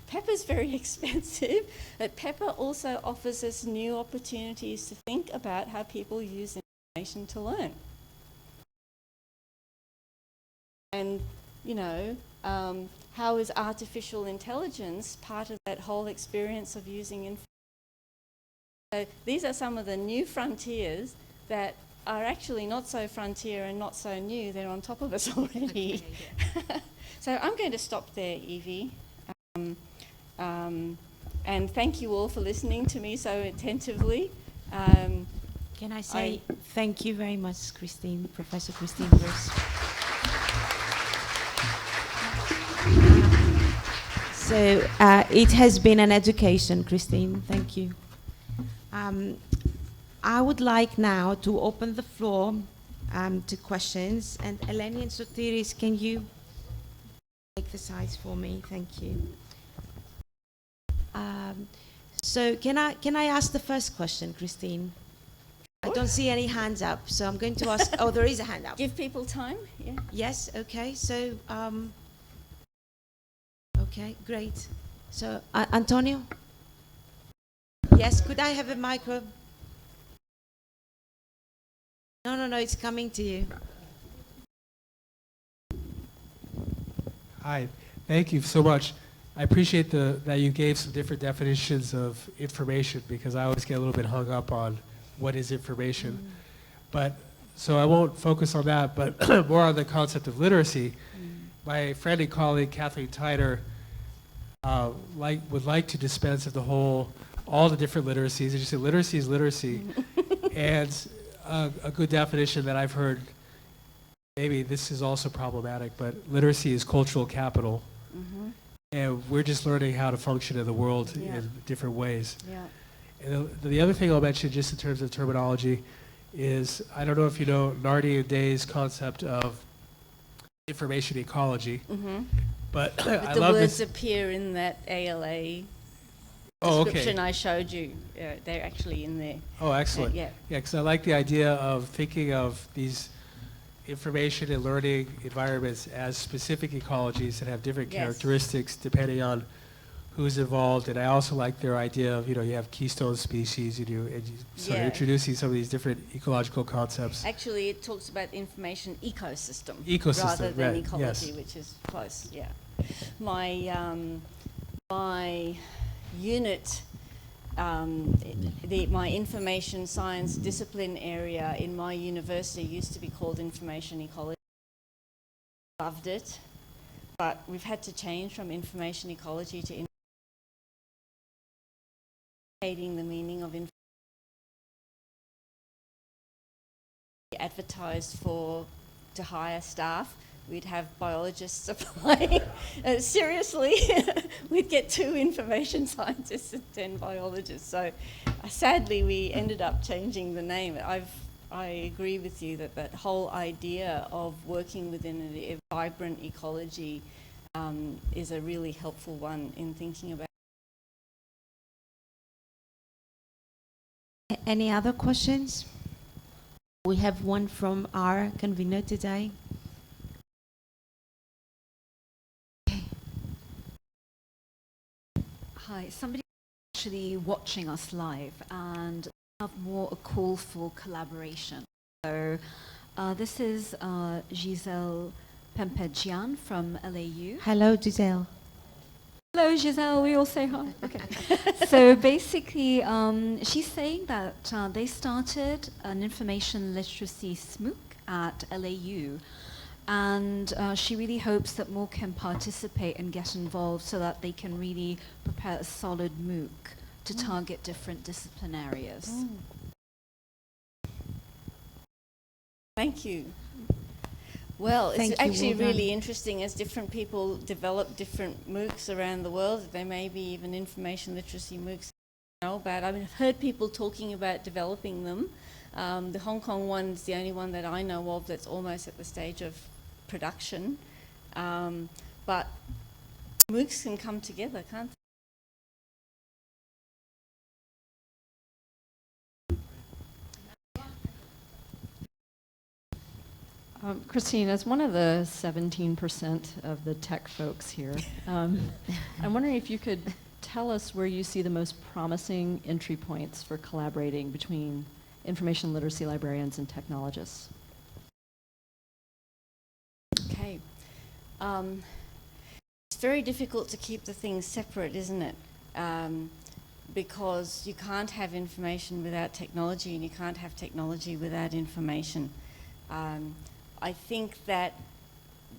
Pepper's very expensive, but Pepper also offers us new opportunities to think about how people use information to learn. And, you know, how is artificial intelligence part of that whole experience of using information? So these are some of the new frontiers that are actually not so frontier and not so new. They're on top of us already. Okay, so I'm going to stop there, Evie. And thank you all for listening to me so attentively. Can I say thank you very much, Christine, Professor Christine Bruce. So it has been an education, Christine. Thank you. I would like now to open the floor to questions. And Eleni and Sotiris, can you take the sides for me? Thank you. So can I ask the first question, Christine? I don't see any hands up, so I'm going to ask. Oh, there is a hand up. Give people time. Yeah. Yes. Okay. So. Okay. Great. So Antonio. Yes. Could I have a micro? No. It's coming to you. Hi. Thank you so much. I appreciate that you gave some different definitions of information, because I always get a little bit hung up on what is information. But so I won't focus on that, but more on the concept of literacy. My friend and colleague Kathleen Tyner would like to dispense of all the different literacies. And she said literacy is literacy. And a good definition that I've heard, maybe this is also problematic, but literacy is cultural capital. Mm-hmm. And we're just learning how to function in the world in different ways. Yeah. And the other thing I'll mention, just in terms of terminology, is I don't know if you know Nardi and Day's concept of information ecology, but I the love words this. Appear in that ALA description I showed you. They're actually in there. Oh, excellent. Yeah, because I like the idea of thinking of these information and learning environments as specific ecologies that have different characteristics depending on who's involved. And I also like their idea of, you have keystone species, and you sort of introducing some of these different ecological concepts. Actually, it talks about information ecosystem rather right, than ecology, which is close, yeah. My unit, my information science discipline area in my university used to be called information ecology. Loved it, but we've had to change from information ecology to indicating the meaning of information advertised to hire staff, we'd have biologists applying. Seriously, we'd get 2 information scientists and 10 biologists. So sadly, we ended up changing the name. I agree with you that whole idea of working within a vibrant ecology is a really helpful one in thinking about. Any other questions? We have one from our convener today. Hi, somebody actually watching us live and have more a call for collaboration. So this is Giselle Pempedjian from LAU. Hello, Giselle. Hello, Giselle. We all say hi. Okay. So basically, she's saying that they started an information literacy MOOC at LAU, and she really hopes that more can participate and get involved so that they can really prepare a solid MOOC to target different discipline areas. Thank you. Well, Thank it's you, actually well done. really interesting as different people develop different MOOCs around the world. There may be even information literacy MOOCs I know about. I mean, I've heard people talking about developing them. The Hong Kong one is the only one that I know of that's almost at the stage of production. But MOOCs can come together, can't they? Christine, as one of the 17% of the tech folks here, I'm wondering if you could tell us where you see the most promising entry points for collaborating between information literacy librarians and technologists. Okay. It's very difficult to keep the things separate, isn't it? Because you can't have information without technology, and you can't have technology without information. I think that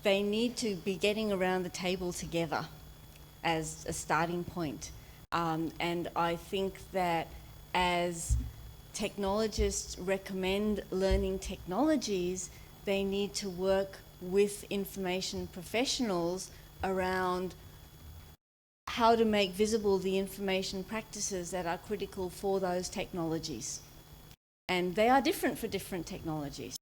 they need to be getting around the table together as a starting point. And I think that as technologists recommend learning technologies, they need to work with information professionals around how to make visible the information practices that are critical for those technologies. And they are different for different technologies.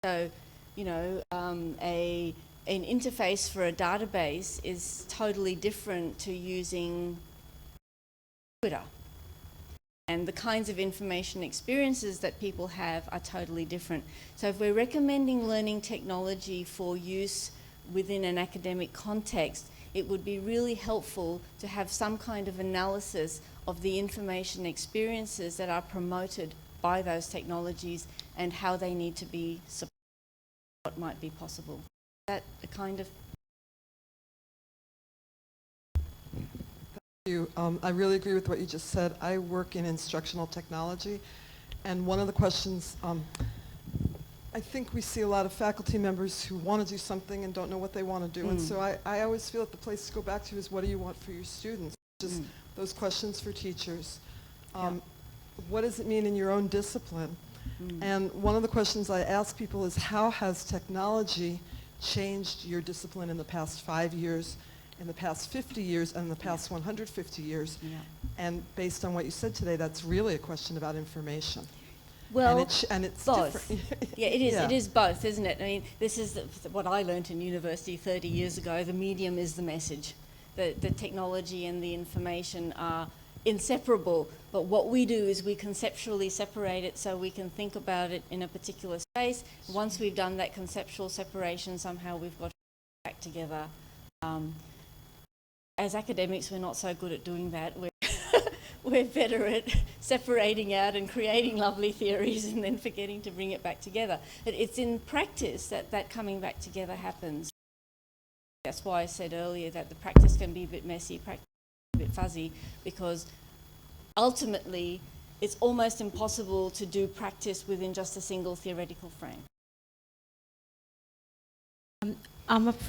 So, you know, an interface for a database is totally different to using Twitter. And the kinds of information experiences that people have are totally different. So if we're recommending learning technology for use within an academic context, it would be really helpful to have some kind of analysis of the information experiences that are promoted by those technologies and how they need to be supported, what might be possible. Is that a kind of... You. I really agree with what you just said. I work in instructional technology, and one of the questions, I think we see a lot of faculty members who want to do something and don't know what they want to do, and so I always feel that the place to go back to is what do you want for your students? Just those questions for teachers. What does it mean in your own discipline? And one of the questions I ask people is, how has technology changed your discipline in the past 5 years, in the past 50 years, and in the past 150 years? And based on what you said today, that's really a question about information. Well, and it's both. different. Yeah, it is. It is both, isn't it? I mean, this is what I learned in university 30 years ago. The medium is the message. The technology and the information are inseparable, but what we do is we conceptually separate it so we can think about it in a particular space. Once we've done that conceptual separation, somehow we've got to put it back together. As academics, we're not so good at doing that. We're better at separating out and creating lovely theories and then forgetting to bring it back together. But it's in practice that coming back together happens. That's why I said earlier that the practice can be a bit messy, practice a bit fuzzy, because ultimately it's almost impossible to do practice within just a single theoretical frame. I'm afraid